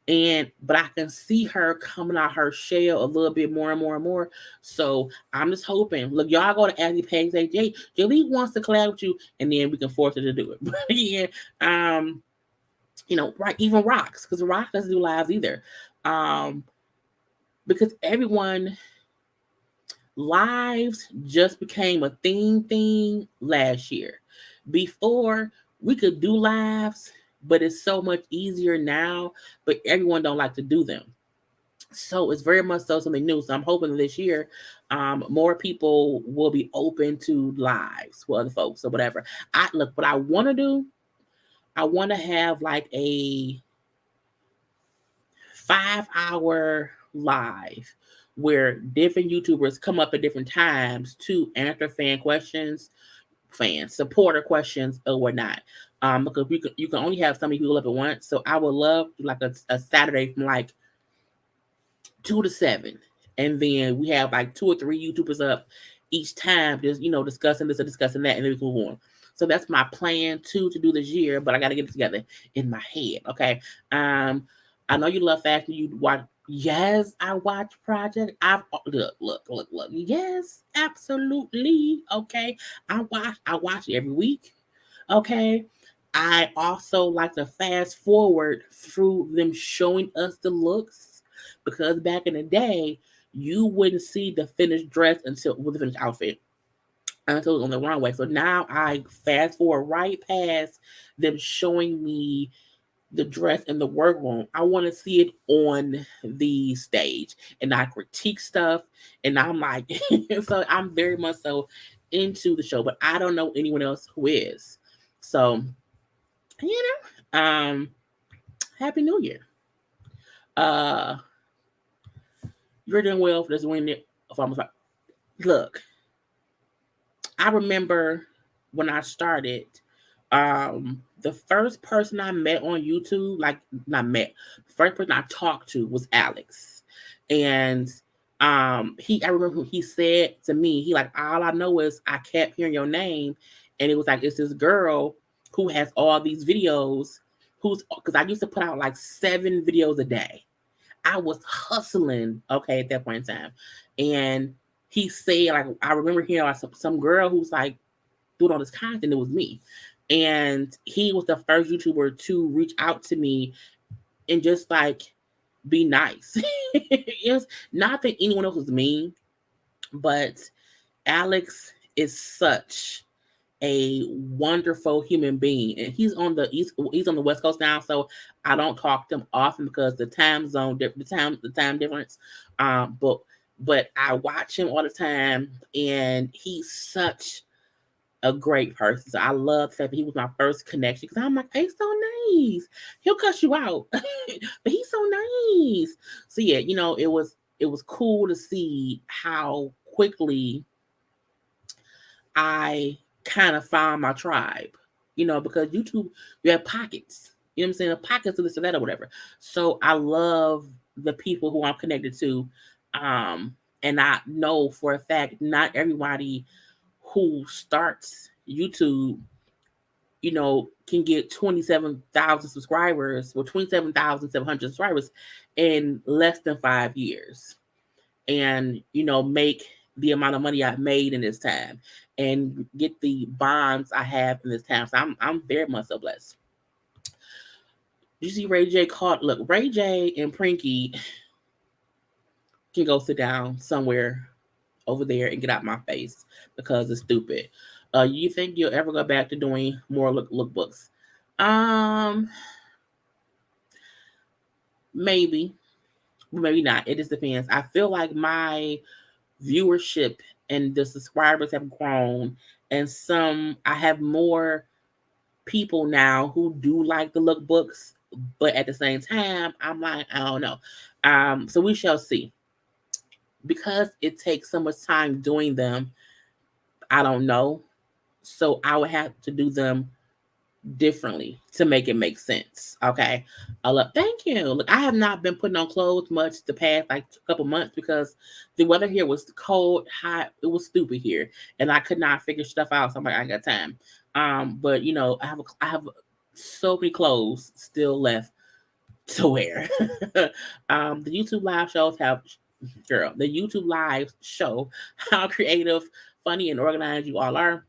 But I can see her coming out her shell a little bit more and more and more. So I'm just hoping. Look, y'all go to Ashley Page, say, Jaylee wants to collab with you, and then we can force her to do it. But yeah, right, even Rocks, because Rock doesn't do lives either. Because everyone lives just became a thing last year. Before, we could do lives, but it's so much easier now, but everyone don't like to do them. So it's very much so something new. So I'm hoping this year, more people will be open to lives with other folks or whatever. What I want to do, I want to have like a 5-hour live where different YouTubers come up at different times to answer fan supporter questions or whatnot. Because you can only have so many people up at once. So I would love like a Saturday from like 2 to 7, and then we have like 2 or 3 YouTubers up each time, just discussing this or discussing that, and then we move on. So that's my plan to do this year, but I got to get it together in my head. Okay. I know you love fashion. You watch. Yes, I watch Project. Look. Yes, absolutely. Okay. I watch it every week. Okay. I also like to fast forward through them showing us the looks, because back in the day, you wouldn't see the finished dress until with the finished outfit. until it was on the runway. So now I fast forward right past them showing me the dress in the workroom. I want to see it on the stage, and I critique stuff, and I'm like, so I'm very much so into the show, but I don't know anyone else who is. So, Happy New Year. Uh, you're doing well for this winning. Look, I remember when I started, the first person I met on YouTube, like not met, the first person I talked to was Alex. And I remember he said to me, he like, all I know is I kept hearing your name, and it was like it's this girl who has all these videos, because I used to put out like 7 videos a day. I was hustling, okay, at that point in time. And he said, like, I remember hearing like some girl who's like doing all this content. It was me. And he was the first YouTuber to reach out to me and just like be nice. It's not that anyone else was mean, but Alex is such a wonderful human being, and he's on the West Coast now, so I don't talk to him often because the time difference. But I watch him all the time, and he's such a great person. So I love the fact that he was my first connection, because I'm like, he's so nice. He'll cuss you out, but he's so nice. So yeah, it was cool to see how quickly I kind of found my tribe, because YouTube, you have pockets, you know what I'm saying? Pockets of this or that or whatever. So I love the people who I'm connected to. And I know for a fact, not everybody who starts YouTube, can get 27,000 subscribers, or 27,700 subscribers in less than 5 years, and make the amount of money I've made in this time, and get the bonds I have in this time. So I'm very much so blessed. You see Ray J caught look, Ray J and Prinky can go sit down somewhere over there and get out my face, because it's stupid. You think you'll ever go back to doing more lookbooks? Maybe, maybe not. It just depends. I feel like my viewership and the subscribers have grown, and I have more people now who do like the lookbooks, but at the same time, I'm like, I don't know. So we shall see. Because it takes so much time doing them, I don't know. So I would have to do them differently to make it make sense. Okay. Thank you. Look, I have not been putting on clothes much the past like couple months, because the weather here was cold, hot. It was stupid here, and I could not figure stuff out. So I'm like, I got time. But I have so many clothes still left to wear. The YouTube live shows the YouTube live show how creative, funny, and organized you all are.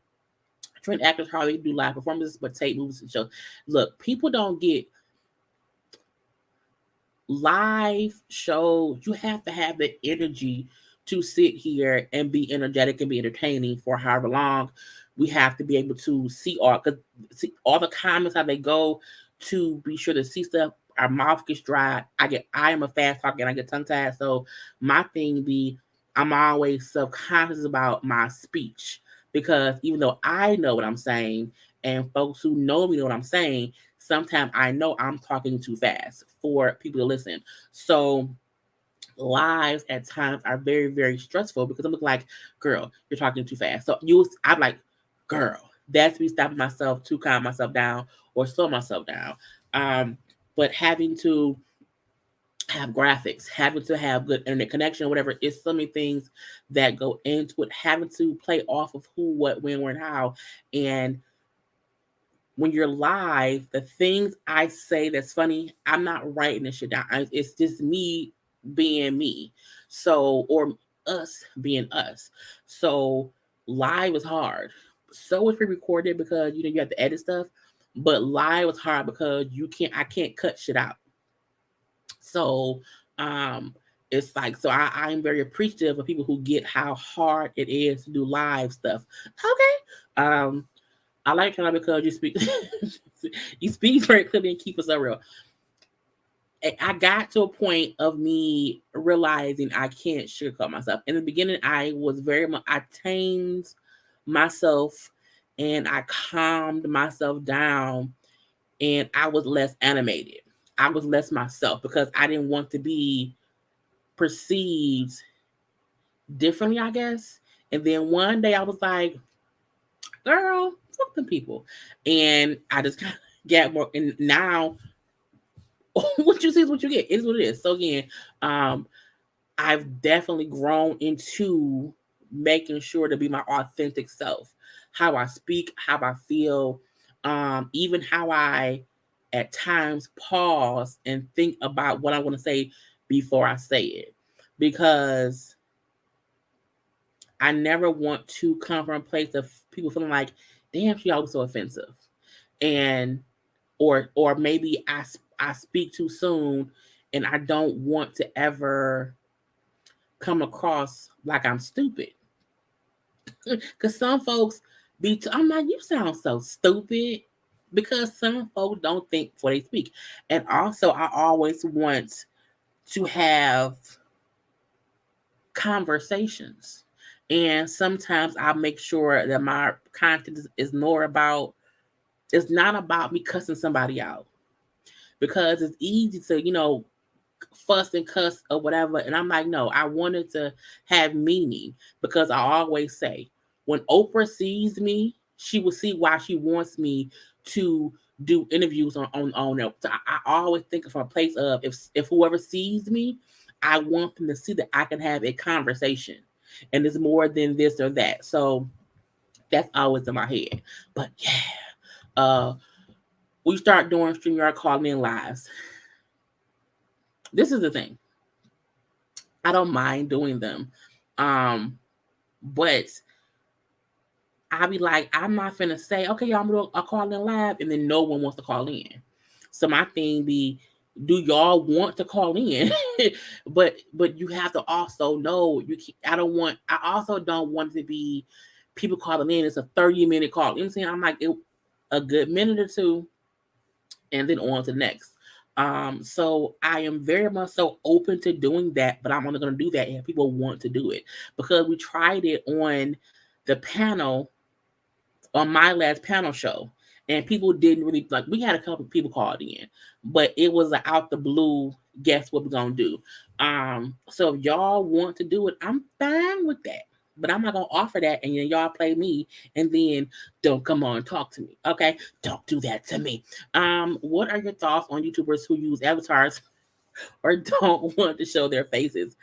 Trained actors hardly do live performances, but tape movies and shows. Look, people don't get live shows. You have to have the energy to sit here and be energetic and be entertaining for however long. We have to be able to see all the comments, how they go, to be sure to see stuff. Our mouth gets dry. I am a fast talker and I get tongue tied. So my thing I'm always subconscious about my speech, because even though I know what I'm saying, and folks who know me know what I'm saying, sometimes I know I'm talking too fast for people to listen. So lives at times are very, very stressful, because I'm like, girl, you're talking too fast. So I'm like, girl, that's me stopping myself to calm myself down or slow myself down. But having to have graphics, having to have good internet connection, whatever, it's so many things that go into it. Having to play off of who, what, when, where, and how. And when you're live, the things I say that's funny, I'm not writing this shit down. It's just me being me. So, or us being us. So live is hard. So is pre-recorded, because you have to edit stuff. But live is hard because I can't cut shit out. So it's like, so I'm very appreciative of people who get how hard it is to do live stuff. Okay. I like Karla because you speak you speak very clearly and keep it so real. I got to a point of me realizing I can't sugarcoat myself. In the beginning, I was very much, I tamed myself and I calmed myself down and I was less animated. I was less myself because I didn't want to be perceived differently, I guess. And then one day I was like, girl, fuck them people. And I just kind of get more. And now what you see is what you get. It is what it is. So again, I've definitely grown into making sure to be my authentic self. How I speak, how I feel, even how I at times pause and think about what I want to say before I say it. Because I never want to come from a place of people feeling like, damn, she always so offensive. And or maybe I speak too soon and I don't want to ever come across like I'm stupid. Because some folks I'm like, you sound so stupid. Because some folks don't think before they speak. And also, I always want to have conversations. And sometimes I make sure that my content is more about, it's not about me cussing somebody out. Because it's easy to, fuss and cuss or whatever. And I'm like, no, I wanted to have meaning because I always say, when Oprah sees me, she will see why she wants me to do interviews on it. So I always think from a place of if whoever sees me, I want them to see that I can have a conversation. And it's more than this or that. So that's always in my head. But yeah, we start doing StreamYard calling in lives. This is the thing. I don't mind doing them. But I'll be like, I'm not finna say, okay, y'all, I'm gonna call in live, and then no one wants to call in. So my thing be, do y'all want to call in? but you have to also know I also don't want it to be people calling in. It's a 30-minute call. You know what I'm saying? I'm like a good minute or two, and then on to the next. So I am very much so open to doing that, but I'm only going to do that if people want to do it, because we tried it on the panel, on my last panel show, and people didn't really like. We had a couple of people called in, but it was out the blue. Guess what we're gonna do? So if y'all want to do it, I'm fine with that. But I'm not gonna offer that, and then y'all play me, and then don't come on and talk to me. Okay, don't do that to me. What are your thoughts on YouTubers who use avatars or don't want to show their faces?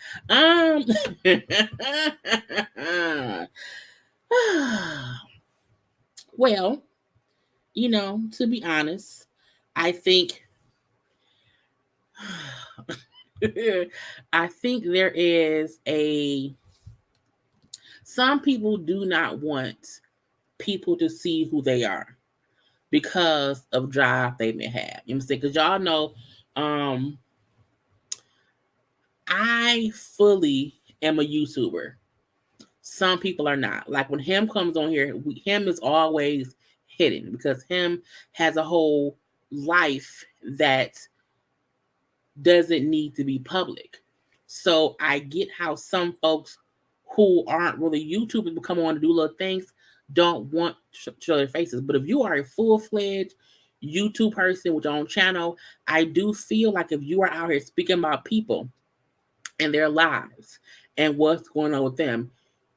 Well, to be honest, I think I think there is some people do not want people to see who they are because of drive they may have. You know what I'm saying? Because y'all know, I fully am a YouTuber. Some people are not. Like when him comes on here, him is always hidden because him has a whole life that doesn't need to be public. So I get how some folks who aren't really YouTubers but come on to do little things don't want to show their faces. But if you are a full-fledged YouTube person with your own channel, I do feel like if you are out here speaking about people and their lives and what's going on with them,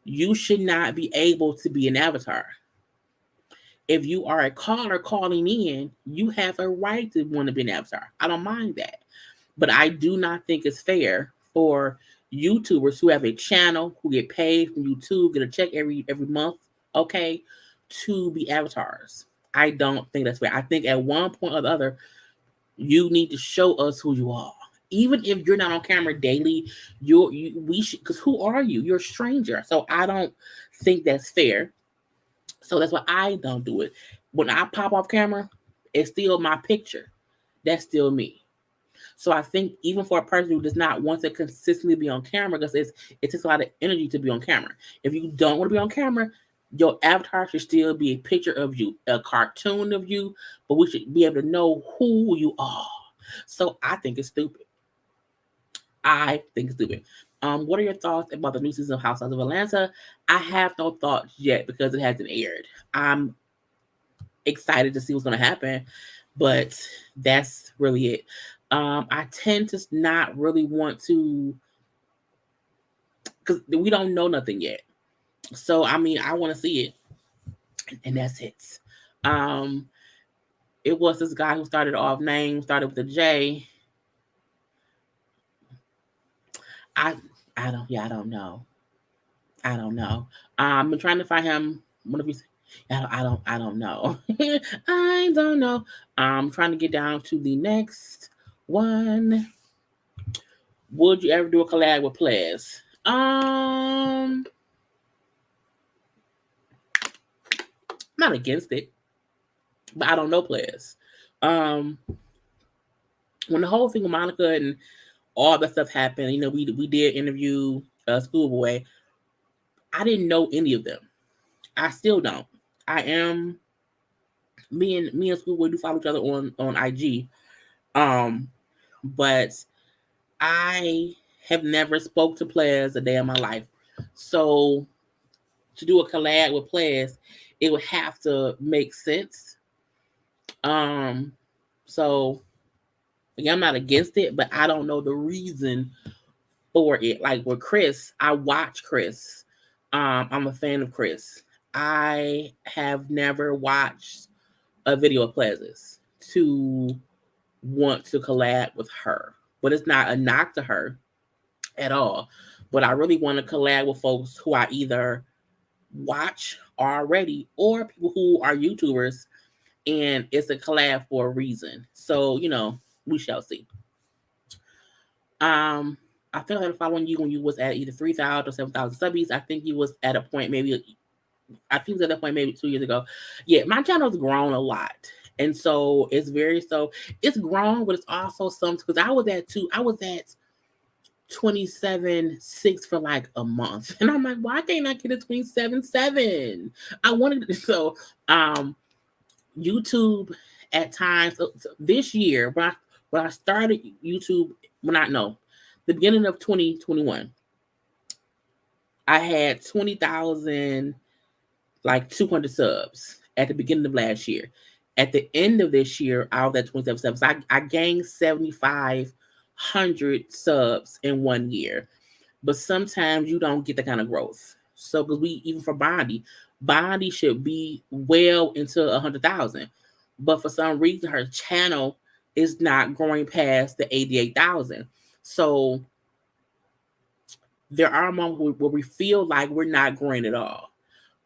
you should not be able to be an avatar. If you are a caller calling in, you have a right to want to be an avatar. I don't mind that. But I do not think it's fair for YouTubers who have a channel, who get paid from YouTube, get a check every month, okay, to be avatars. I don't think that's fair. I think at one point or the other, you need to show us who you are. Even if you're not on camera daily, we should, because who are you? You're a stranger. So I don't think that's fair. So that's why I don't do it. When I pop off camera, it's still my picture. That's still me. So I think even for a person who does not want to consistently be on camera, because it takes a lot of energy to be on camera. If you don't want to be on camera, your avatar should still be a picture of you, a cartoon of you, but we should be able to know who you are. So I think it's stupid. What are your thoughts about the new season of Housewives of Atlanta? I have no thoughts yet because it hasn't aired. I'm excited to see what's going to happen, but that's really it. I tend to not really want to, because we don't know nothing yet. So I mean, I want to see it, and that's it. Um, it was this guy who started with a J. I don't know. I don't know. I've been trying to find him. One of these. I don't know. I don't know. I'm trying to get down to the next one. Would you ever do a collab with players? Not against it, but I don't know players. When the whole thing with Monica and all that stuff happened, we did interview Schoolboy. I didn't know any of them. I still don't. I am me and Schoolboy do follow each other on IG. But I have never spoke to players a day in my life. So to do a collab with players, it would have to make sense. So again, I'm not against it, but I don't know the reason for it. Like with Chris, I watch Chris. I'm a fan of Chris. I have never watched a video of Plezis to want to collab with her, but it's not a knock to her at all. But I really want to collab with folks who I either watch already or people who are YouTubers, and it's a collab for a reason. So, we shall see. I think I started following you when you was at either 3,000 or 7,000 subbies. I think you was at a point maybe 2 years ago. Yeah, my channel's grown a lot. And so it's grown, but it's also some, because I was at 27.6 for like a month. And I'm like, why can't I get a 27.7? I wanted to, so YouTube at times this year, when I started YouTube, the beginning of 2021, I had 20,000 like 200 subs at the beginning of last year. At the end of this year, I was at 27 subs. I gained 7,500 subs in 1 year. But sometimes you don't get that kind of growth. So because even for Bondi should be well into 100,000. But for some reason, her channel is not growing past the 88,000. So there are moments where we feel like we're not growing at all.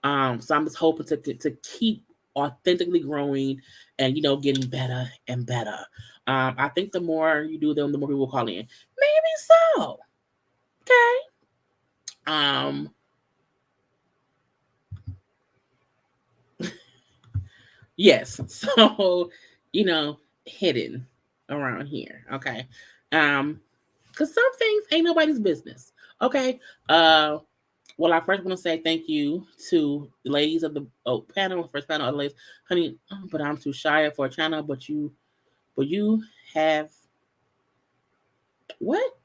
So I'm just hoping to keep authentically growing and getting better and better. I think the more you do them, the more people will call in. Maybe so. Okay. Yes. So, hidden around here. Okay. Because some things ain't nobody's business. Okay. Well, I first want to say thank you to the ladies of the panel, first panel of the ladies. Honey, but I'm too shy for a channel, but you have what?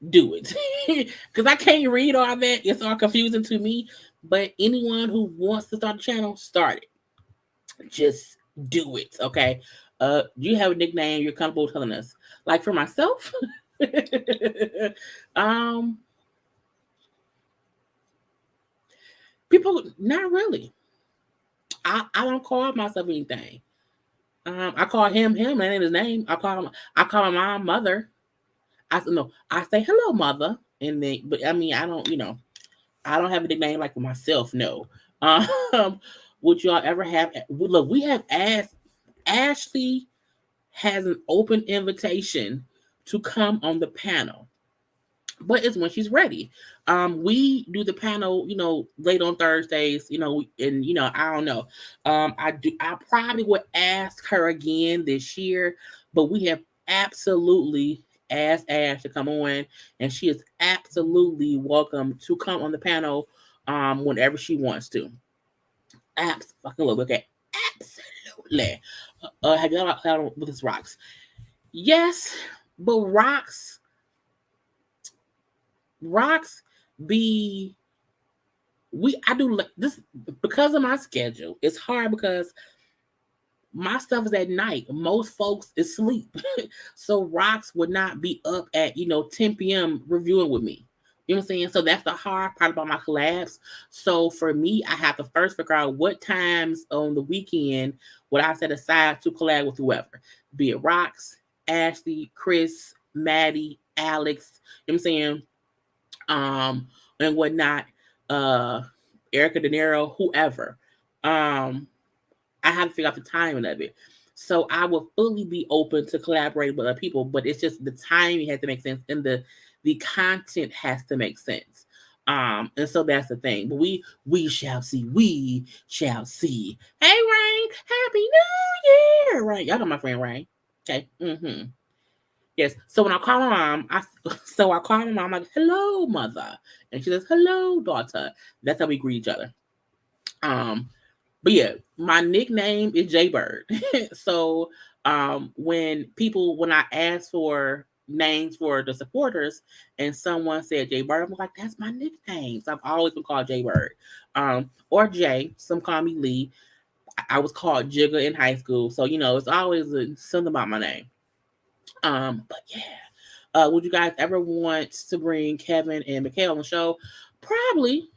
Do it. Because I can't read all that. It's all confusing to me. But anyone who wants to start a channel, start it. Just do it. Okay. You have a nickname you're comfortable telling us. Like for myself, people, not really. I don't call myself anything. I call him. That ain't his name. I call my mom mother. I say hello, mother, and then. But I mean, I don't. I don't have a nickname like for myself. No. Would y'all ever have? Look, we have asked. Ashley has an open invitation to come on the panel, but it's when she's ready. We do the panel, late on Thursdays, and I don't know. I probably would ask her again this year, but we have absolutely asked Ash to come on, and she is absolutely welcome to come on the panel whenever she wants to. Absolutely. Okay. Absolutely. Have y'all heard with this rocks? Yes, but rocks be I do like this because of my schedule. It's hard because my stuff is at night. Most folks is asleep. So rocks would not be up at 10 p.m. reviewing with me. You know what I'm saying? So that's the hard part about my collabs. So for me, I have to first figure out what times on the weekend would I set aside to collab with whoever. Be it Rocks, Ashley, Chris, Maddie, Alex, you know what I'm saying? And whatnot, Erica De Niro, whoever. I have to figure out the timing of it. So I will fully be open to collaborating with other people, but it's just the timing has to make sense and the content has to make sense. And so that's the thing. But we shall see. We shall see. Hey Rain, Happy New Year! Right. Y'all know my friend Rain. Okay. Mm-hmm. Yes. So when I call my mom, I call my mom, I'm like, hello, mother. And she says, hello, daughter. That's how we greet each other. But yeah, my nickname is JayBird. So when I asked for names for the supporters and someone said JayBird, I'm like, that's my nickname. So I've always been called JayBird. Or Jay. Some call me Lee. I was called Jigga in high school. So, it's always something about my name. But yeah. Would you guys ever want to bring Kevin and Mikhail on the show? Probably.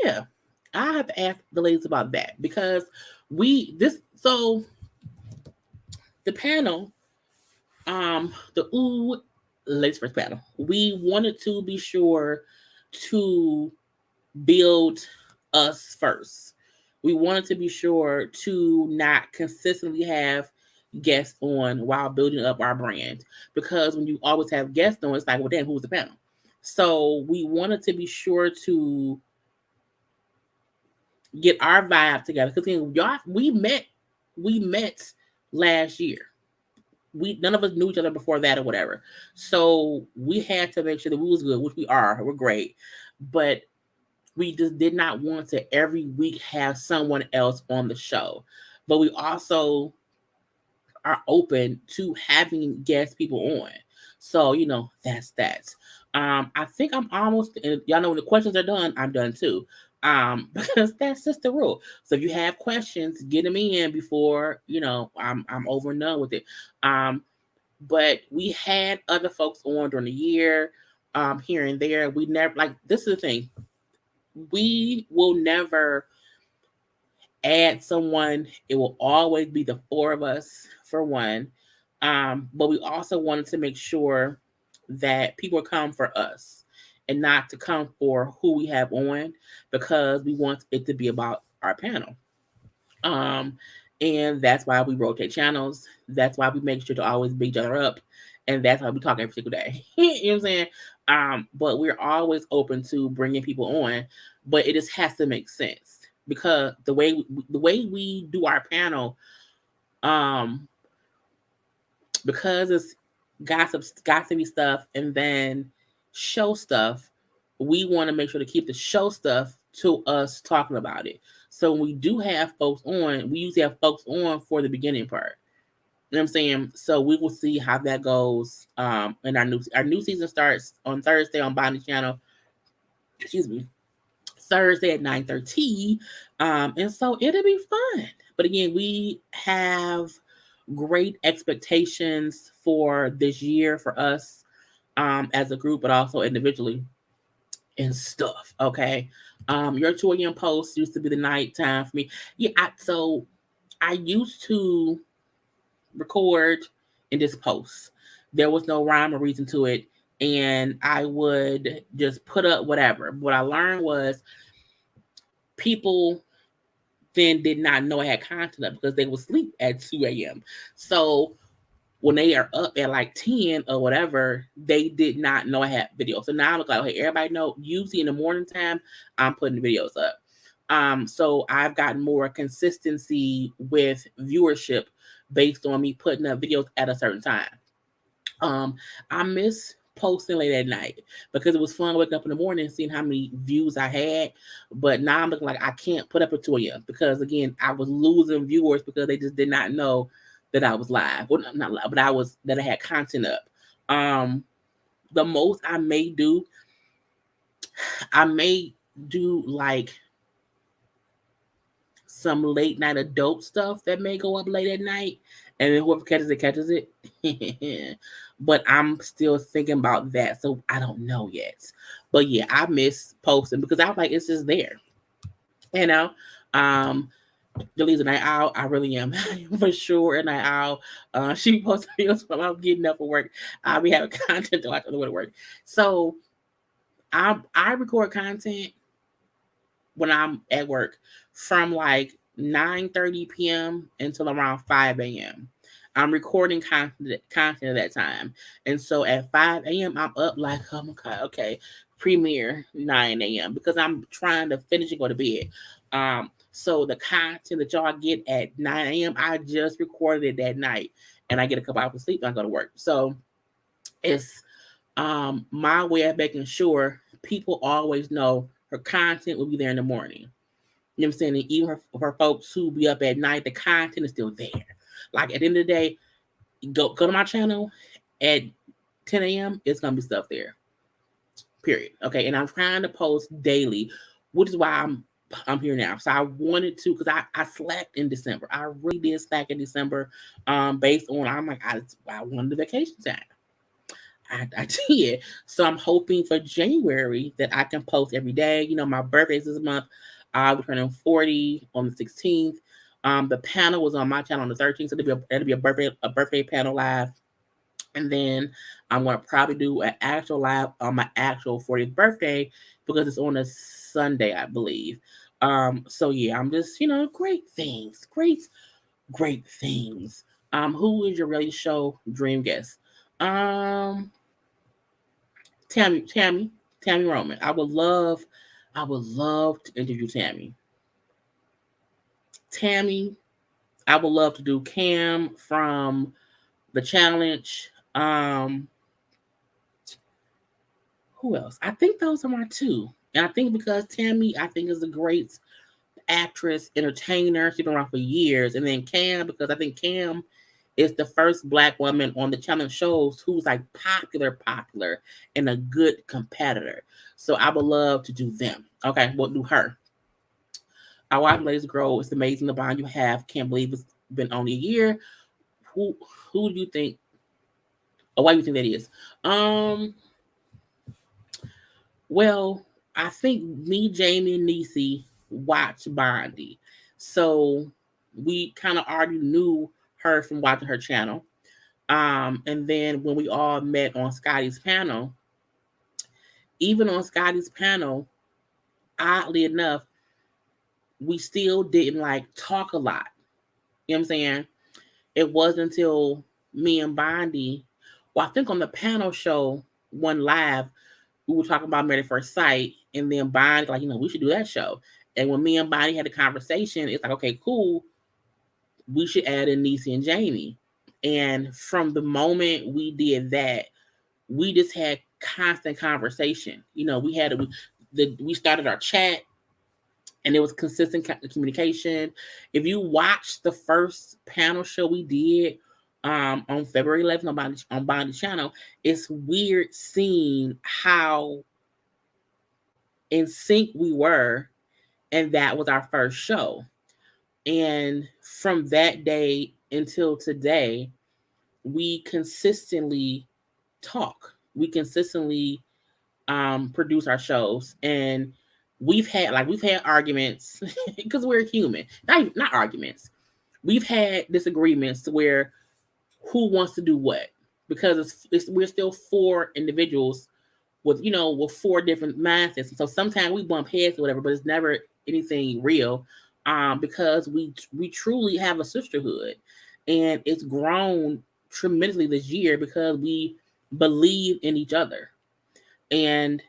Yeah. I have to ask the ladies about that because the panel, the ladies first panel, we wanted to be sure to build us first. We wanted to be sure to not consistently have guests on while building up our brand because when you always have guests on, it's like, well, damn, who's the panel? So we wanted to be sure to get our vibe together because y'all we met last year. None of us knew each other before that or whatever. So we had to make sure that we was good, which we are. We're great. But we just did not want to every week have someone else on the show. But we also are open to having guest people on. So, that's that. I think I'm almost, and y'all know when the questions are done, I'm done too. Because that's just the rule. So if you have questions, get them in before, I'm over and done with it. But we had other folks on during the year, here and there. We never, like, this is the thing. We will never add someone. It will always be the four of us for one. But we also wanted to make sure that people come for us and not to come for who we have on because we want it to be about our panel. And that's why we rotate channels. That's why we make sure to always big each other up. And that's why we talk every single day. You know what I'm saying? But we're always open to bringing people on, but it just has to make sense because the way we do our panel, because it's gossipy stuff and then show stuff, we want to make sure to keep the show stuff to us talking about it. So when we do have folks on, we usually have folks on for the beginning part. You know what I'm saying? So we will see how that goes. And our new season starts on Thursday on Bonnie Channel. Excuse me. Thursday at 9:30. And so it'll be fun. But again, we have great expectations for this year for us as a group, but also individually and stuff. Okay. Your 2 a.m. post used to be the night time for me. Yeah. So I used to record and just post. There was no rhyme or reason to it. And I would just put up whatever. What I learned was people then did not know I had content up because they would sleep at 2 a.m. So when they are up at like 10 or whatever, they did not know I had videos. So now I'm like, hey, everybody know, usually in the morning time, I'm putting videos up. So I've gotten more consistency with viewership based on me putting up videos at a certain time. I miss posting late at night because it was fun waking up in the morning and seeing how many views I had. But now I'm looking like I can't put up a 2 a.m. because again, I was losing viewers because they just did not know that I was live. Well, not live, but I had content up. The most I may do like some late night adult stuff that may go up late at night, and then whoever catches it. But I'm still thinking about that, so I don't know yet. But yeah, I miss posting because I was like, it's just there, you know. Jaylee's a night owl. I really am for sure a night owl. She posts videos while I'm getting up for work. I'll be having content to watch on the way to work. So I record content when I'm at work from like 9:30 p.m. until around 5 a.m. I'm recording content at that time. And so at 5 a.m. I'm up like, oh my God, okay, premiere 9 a.m. because I'm trying to finish and go to bed. So the content that y'all get at 9 a.m., I just recorded it that night and I get a couple hours of sleep and I go to work. So it's my way of making sure people always know her content will be there in the morning. You know what I'm saying? And even for folks who be up at night, the content is still there. Like at the end of the day, go to my channel at 10 a.m. It's gonna be stuff there. Period. Okay. And I'm trying to post daily, which is why I'm here now. So I wanted to because I slacked in December. I really did slack in December. Based on I'm like I wanted the vacation time. I did. So I'm hoping for January that I can post every day. You know, my birthday's this month. I'll be turning 40 on the 16th. The panel was on my channel on the 13th, so it'll be a birthday panel live. And then I'm gonna probably do an actual live on my actual 40th birthday because it's on a Sunday, I believe. So yeah, I'm just, great things. Great things. Who is your reality show dream guest? Um Tammy Roman. I would love to interview Tammy. I would love to do Cam from the challenge. Who else? I think those are my two. And I think because Tammy, I think is a great actress, entertainer. She's been around for years. And then Cam, because I think Cam is the first Black woman on the challenge shows who's like popular, and a good competitor. So I would love to do them. Okay, we'll do her. I watch Ladies Grow. It's amazing the bond you have. Can't believe it's been only a year. Who do you think? Or why do you think that is? Well, I think me, Jamie, and Niecy watched Bondi. So we kind of already knew her from watching her channel. And then when we all met on Scotty's panel, even on Scotty's panel, oddly enough, we still didn't like talk a lot. You know what I'm saying? It wasn't until me and Bondi, well, I think on the panel show, one live, we were talking about Married at First Sight, and then Bonnie like, we should do that show. And when me and Bonnie had a conversation, it's like, okay, cool, we should add in Niecy and Jamie. And from the moment we did that, we just had constant conversation. We started our chat, and it was consistent communication. If you watch the first panel show we did on February 11th on Bonnie's channel, it's weird seeing how in sync we were, and that was our first show. And from that day until today, we consistently talk. We consistently produce our shows, and we've had arguments because we're human. Not arguments. We've had disagreements where who wants to do what, because we're still four individuals with four different mindsets. So sometimes we bump heads or whatever, but it's never anything real, because we truly have a sisterhood, and it's grown tremendously this year because we believe in each other and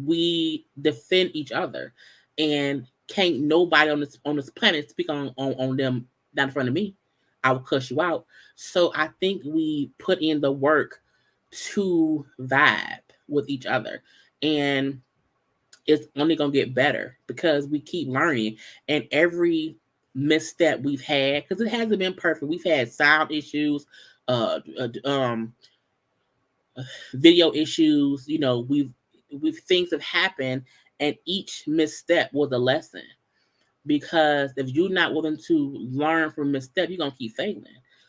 we defend each other, and can't nobody on this planet speak on them down in front of me. I will cuss you out. So I think we put in the work to vibe with each other. And it's only going to get better because we keep learning. And every misstep we've had, because it hasn't been perfect, we've had sound issues, uh, um, video issues. We've things have happened, and each misstep was a lesson. Because if you're not willing to learn from misstep, you're gonna keep failing.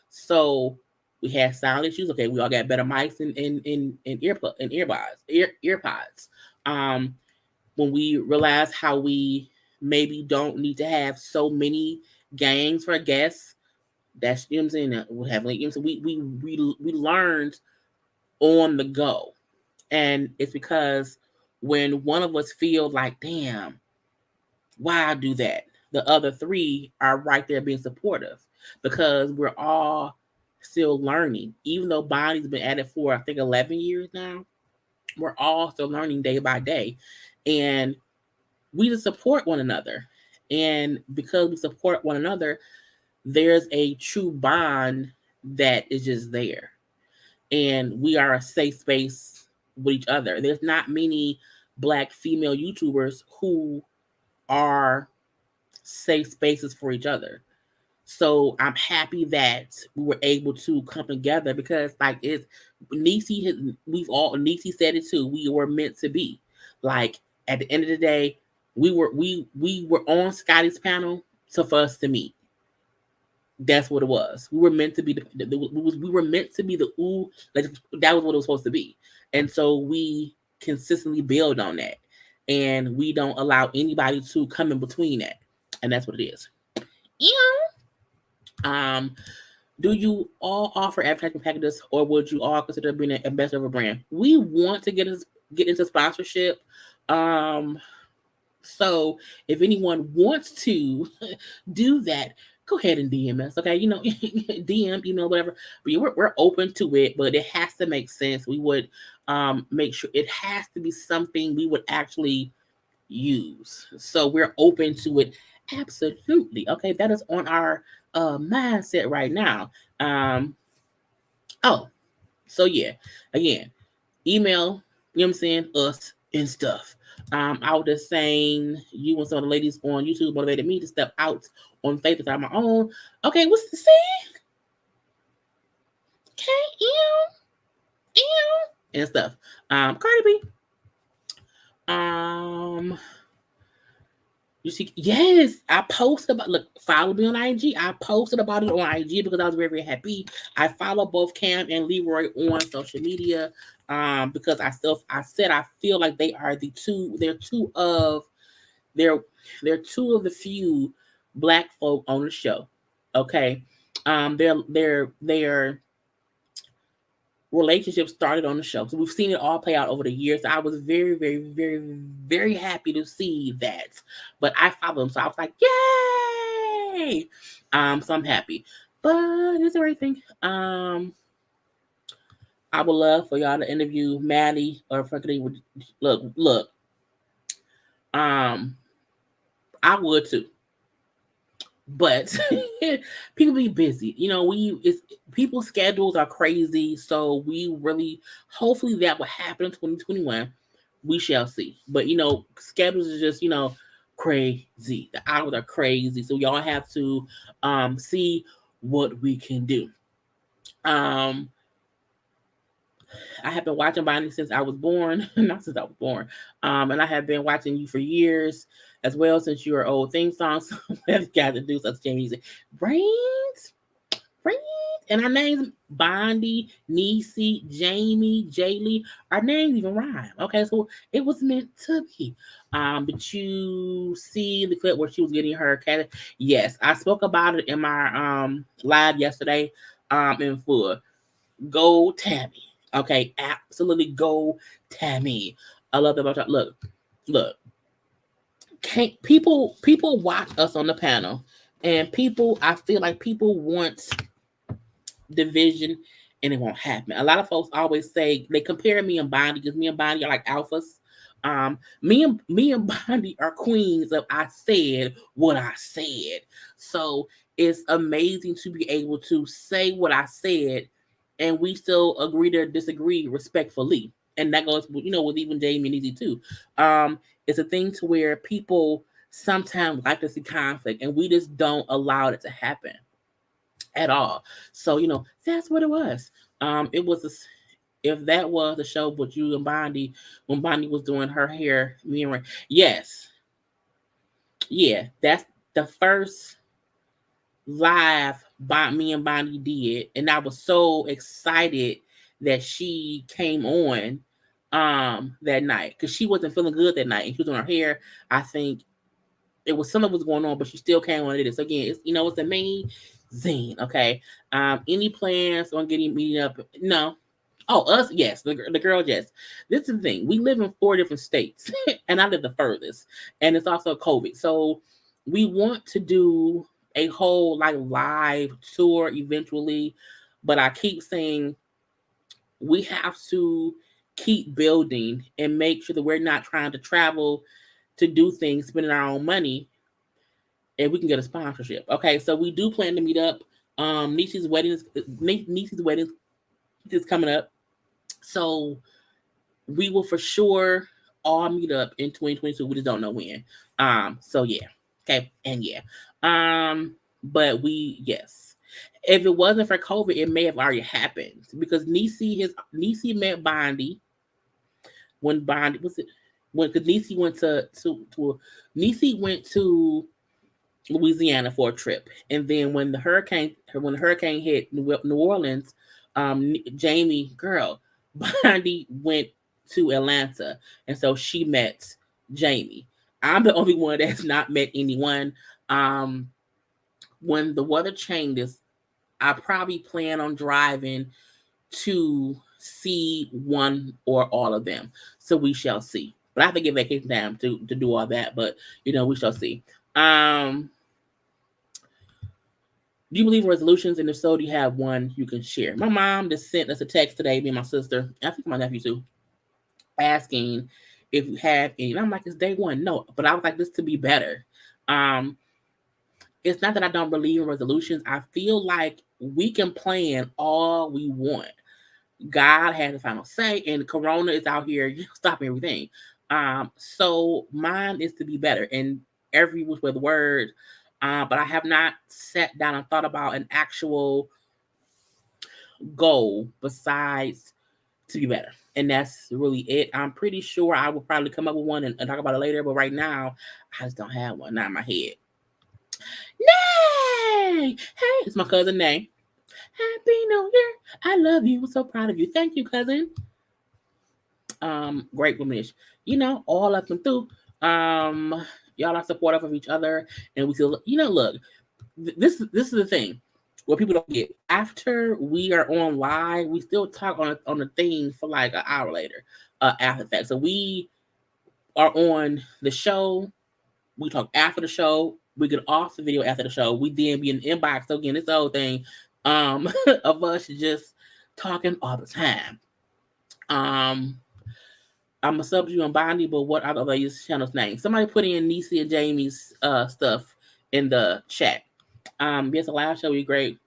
So we had sound issues. Okay, we all got better mics and earpods. Um, when we realized how we maybe don't need to have so many games for guests, that's, you know what I'm saying. We have, like, so we learned on the go, and it's because when one of us feel like, damn, why I do that, the other three are right there being supportive, because we're all still learning. Even though Bonnie's been at it for, I think, 11 years now, we're all still learning day by day. And we just support one another. And because we support one another, there's a true bond that is just there. And we are a safe space with each other. There's not many Black female YouTubers who are safe spaces for each other. So I'm happy that we were able to come together, because, like, it's Niecy said it too. We were meant to be. Like, at the end of the day, we were on Scotty's panel for us to meet. That's what it was. We were meant to be we were meant to be the ooh. Like, that was what it was supposed to be. And so we consistently build on that, and we don't allow anybody to come in between that. And that's what it is. Yeah. Do you all offer advertising packages, or would you all consider being an ambassador of a brand? We want to get into sponsorship. So if anyone wants to do that, go ahead and DM us. Okay, DM, email, whatever. But we're open to it, but it has to make sense. We would make sure it has to be something we would actually use. So we're open to it. Absolutely. Okay, that is on our mindset right now. Oh, so yeah, again, email, you know what I'm saying, us and stuff. I was just saying, you and some of the ladies on YouTube motivated me to step out on faith without my own. Okay, what's the saying? Okay, and stuff. Cardi B. You see, yes, I posted about, look, follow me on IG. I posted about it on IG because I was very, very happy. I follow both Cam and Leroy on social media because I said I feel like they're two of the few Black folk on the show. Okay. They're relationships started on the show. So we've seen it all play out over the years. So I was very, very, very, very happy to see that. But I follow them. So I was like, yay! So I'm happy. But it's the right thing. I would love for y'all to interview Maddie or Franklin. Look. I would too. But people be busy. People's schedules are crazy. So we really, hopefully that will happen in 2021. We shall see. But schedules are just, crazy. The hours are crazy. So y'all have to see what we can do. I have been watching Bonnie since I was born. Not since I was born. And I have been watching you for years as well, since your old theme song. So we've got to do such music. Brains. And our names, Bondi, Niecy, Jamie, Jaylee, our names even rhyme. Okay, so it was meant to be. But you see the clip where she was getting her cat. Yes, I spoke about it in my live yesterday. In full. Go Tammy. Okay, absolutely go Tammy. I love that about that. Look. People watch us on the panel, and I feel like people want division, and it won't happen. A lot of folks always say, they compare me and Bondi, because me and Bondi are like alphas. Me and Bondi are queens of I said what I said. So it's amazing to be able to say what I said and we still agree to disagree respectfully. And that goes, with even Jamie and Easy too. It's a thing to where people sometimes like to see conflict and we just don't allow it to happen at all. So, that's what it was. It was if that was the show with you and Bondi when Bondi was doing her hair, me and Ray. Yes. Yeah, that's the first live me and Bonnie did, and I was so excited that she came on that night because she wasn't feeling good that night and she was on her hair. I think it was something was going on, but she still came on and did it. So again, it's amazing. Okay. Any plans on getting meeting up? No. Oh, us, yes. The girl, yes. This is the thing. We live in 4 different states, and I live the furthest, and it's also COVID. So we want to do a whole like live tour eventually, but I keep saying we have to keep building and make sure that we're not trying to travel to do things, spending our own money, and we can get a sponsorship. Okay, so we do plan to meet up. Niecy's wedding is coming up. So we will for sure all meet up in 2022. We just don't know when. So yeah. Okay. And yeah. But yes. If it wasn't for COVID, it may have already happened because Niecy met Bondi when Bondi was it when because Niecy went Niecy went to Louisiana for a trip, and then when the hurricane hit New Orleans, Jamie girl Bondi went to Atlanta, and so she met Jamie. I'm the only one that's not met anyone. When the weather changes, I probably plan on driving to see one or all of them. So we shall see. But I have to get vacation time to do all that. But we shall see. Do you believe in resolutions? And if so, do you have one you can share? My mom just sent us a text today, me and my sister, I think my nephew too, asking if you have any. And I'm like, it's day one. No, but I was like, this to be better. It's not that I don't believe in resolutions. I feel like we can plan all we want. God has the final say, and Corona is out here stopping everything. So mine is to be better, and every which way the word. But I have not sat down and thought about an actual goal besides to be better. And that's really it. I'm pretty sure I will probably come up with one and talk about it later. But right now, I just don't have one. Not in my head. Nay! Hey, it's my cousin Nay. Happy New Year. I love you. I'm so proud of you. Thank you, cousin. Great womanish. All up and through. Y'all are supportive of each other. And we still, look, this is the thing. What people don't get. After we are on live, we still talk on a thing for like an hour later, after that. So we are on the show. We talk after the show. We get off the video after the show. We then be in the inbox. So again, this whole thing of us just talking all the time. I'm a sub you on Bondi, but what are these channels' names? Somebody put in Niecy and Jamie's stuff in the chat. Yes, the last show will be great.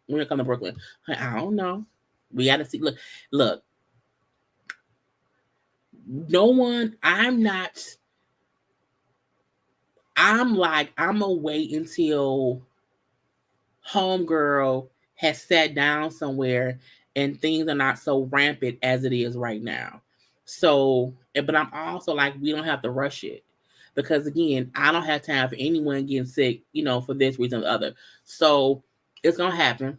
When it comes to Brooklyn, I don't know. We got to see. Look. No one. I'm not. I'm gonna wait until homegirl has sat down somewhere and things are not so rampant as it is right now. So, but I'm also like, we don't have to rush it because again, I don't have time for anyone getting sick, for this reason or the other. So it's gonna happen.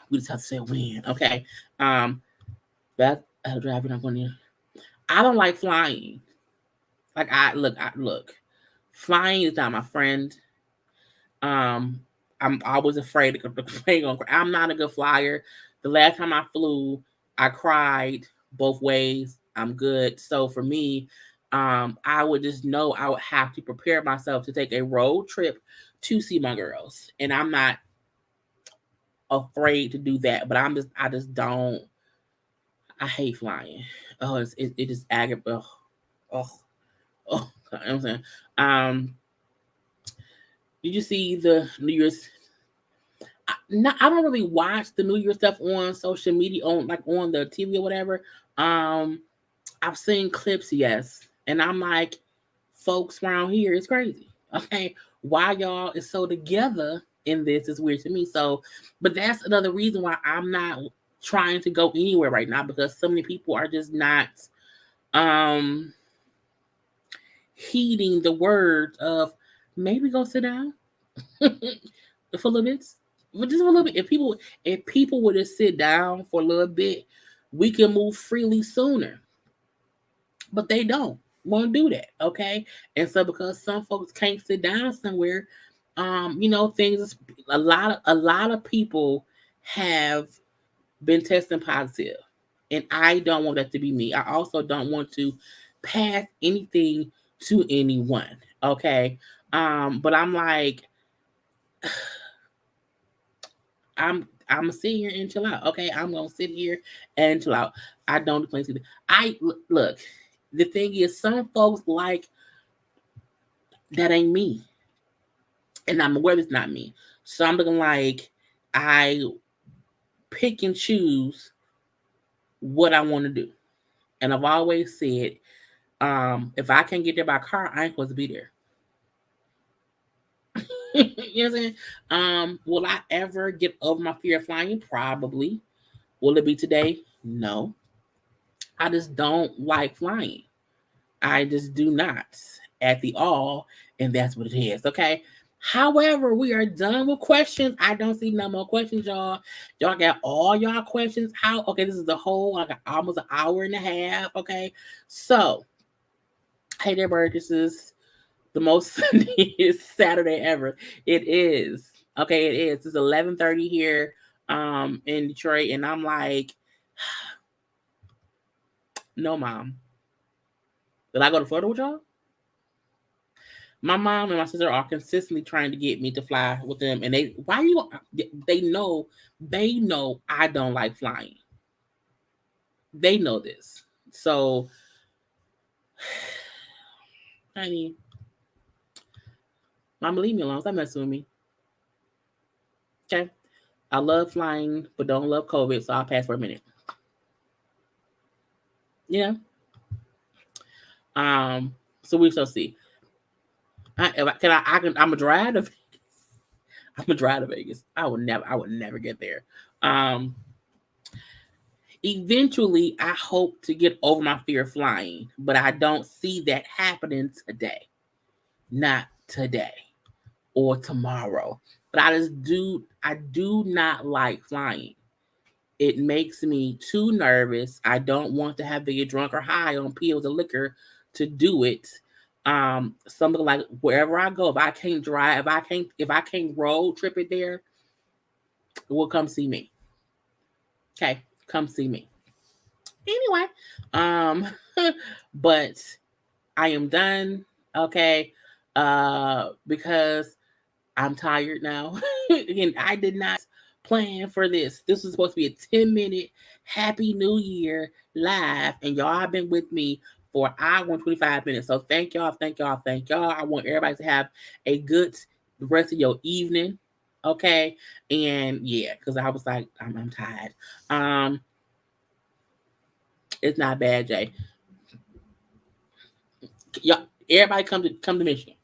We just have to say when, okay? That's driving. I don't like flying. Like look. Flying is not my friend. I'm always afraid to I'm not a good flyer. The last time I flew, I cried both ways. I'm good. So for me, I would just know I would have to prepare myself to take a road trip to see my girls. And I'm not afraid to do that, but I just don't. I hate flying. Oh, it just aggravates. Oh, you know what I'm saying. Um, Did you see the New Year's? I don't really watch the New Year stuff on social media, on the TV or whatever. I've seen clips, yes, and I'm like, folks around here is crazy. Okay, why y'all is so together in this is weird to me. So, but that's another reason why I'm not trying to go anywhere right now, because so many people are just not heeding the words of maybe go sit down for a little bit. But just a little bit. If people would just sit down for a little bit, we can move freely sooner. But they don't want to do that. Okay. And so because some folks can't sit down somewhere, things a lot of people have been testing positive. And I don't want that to be me. I also don't want to pass anything to anyone. Okay. But I'm like, I'm gonna sit here and chill out. Okay, I'm gonna sit here and chill out. I don't complain to look. The thing is, some folks like that ain't me, and I'm aware it's not me. So I'm looking like I pick and choose what I want to do, and I've always said, if I can't get there by car, I ain't supposed to be there. You know what I'm saying? Will I ever get over my fear of flying? Probably. Will it be today? No. I just don't like flying. I just do not at the all, and that's what it is. Okay. However, we are done with questions. I don't see no more questions, y'all. Y'all got all y'all questions out. Okay, this is the whole almost an hour and a half. Okay, so hey there, bird. This is the most sunniest Saturday ever. It is. Okay, it is. It's 11:30 here in Detroit, and I'm like, no, mom. Did I go to Florida with y'all? My mom and my sister are consistently trying to get me to fly with them, and they know I don't like flying. They know this. So, honey, mama, leave me alone. Stop messing with me. Okay. I love flying, but don't love COVID, so I'll pass for a minute. Yeah. So we shall see. I'm a drive to Vegas. I'm a drive to Vegas. I would never get there. Eventually, I hope to get over my fear of flying, but I don't see that happening today. Not today or tomorrow. But I do not like flying. It makes me too nervous. I don't want to have to get drunk or high on pills or liquor to do it. Something like wherever I go, if I can't drive, if I can't road trip it there, well, come see me. Okay, come see me. Anyway, but I am done. Okay, because I'm tired now. Again, I did not plan for this. This was supposed to be a 10-minute Happy New Year live, and y'all have been with me for an hour and 25 minutes. So thank y'all, thank y'all, thank y'all. I want everybody to have a good rest of your evening. Okay. And yeah, because I was like, I'm tired. It's not bad, Jay. Y'all, everybody come to Michigan.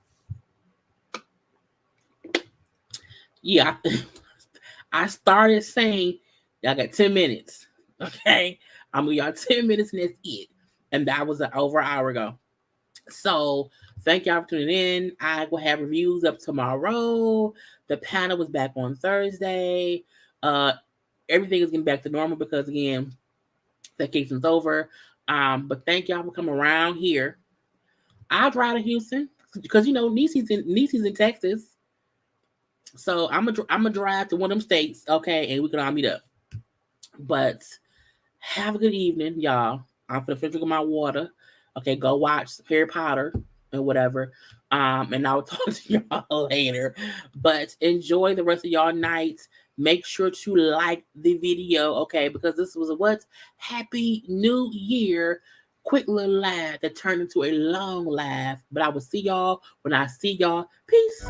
Yeah, I started saying y'all got 10 minutes. Okay. I'm gonna y'all 10 minutes and that's it. And that was over an hour ago. So thank y'all for tuning in. I will have reviews up tomorrow. The panel was back on Thursday. Everything is getting back to normal because again, vacation's over. But thank y'all for coming around here. I'll drive to Houston because Niecy's in Texas. So I'm gonna drive to one of them states, okay, and we can all meet up. But have a good evening, y'all. I'm gonna finish drinking my water. Okay, go watch Harry Potter and whatever. And I'll talk to y'all later. But enjoy the rest of y'all nights. Make sure to like the video, okay? Because this was Happy New Year. Quick little laugh that turned into a long laugh. But I will see y'all when I see y'all. Peace.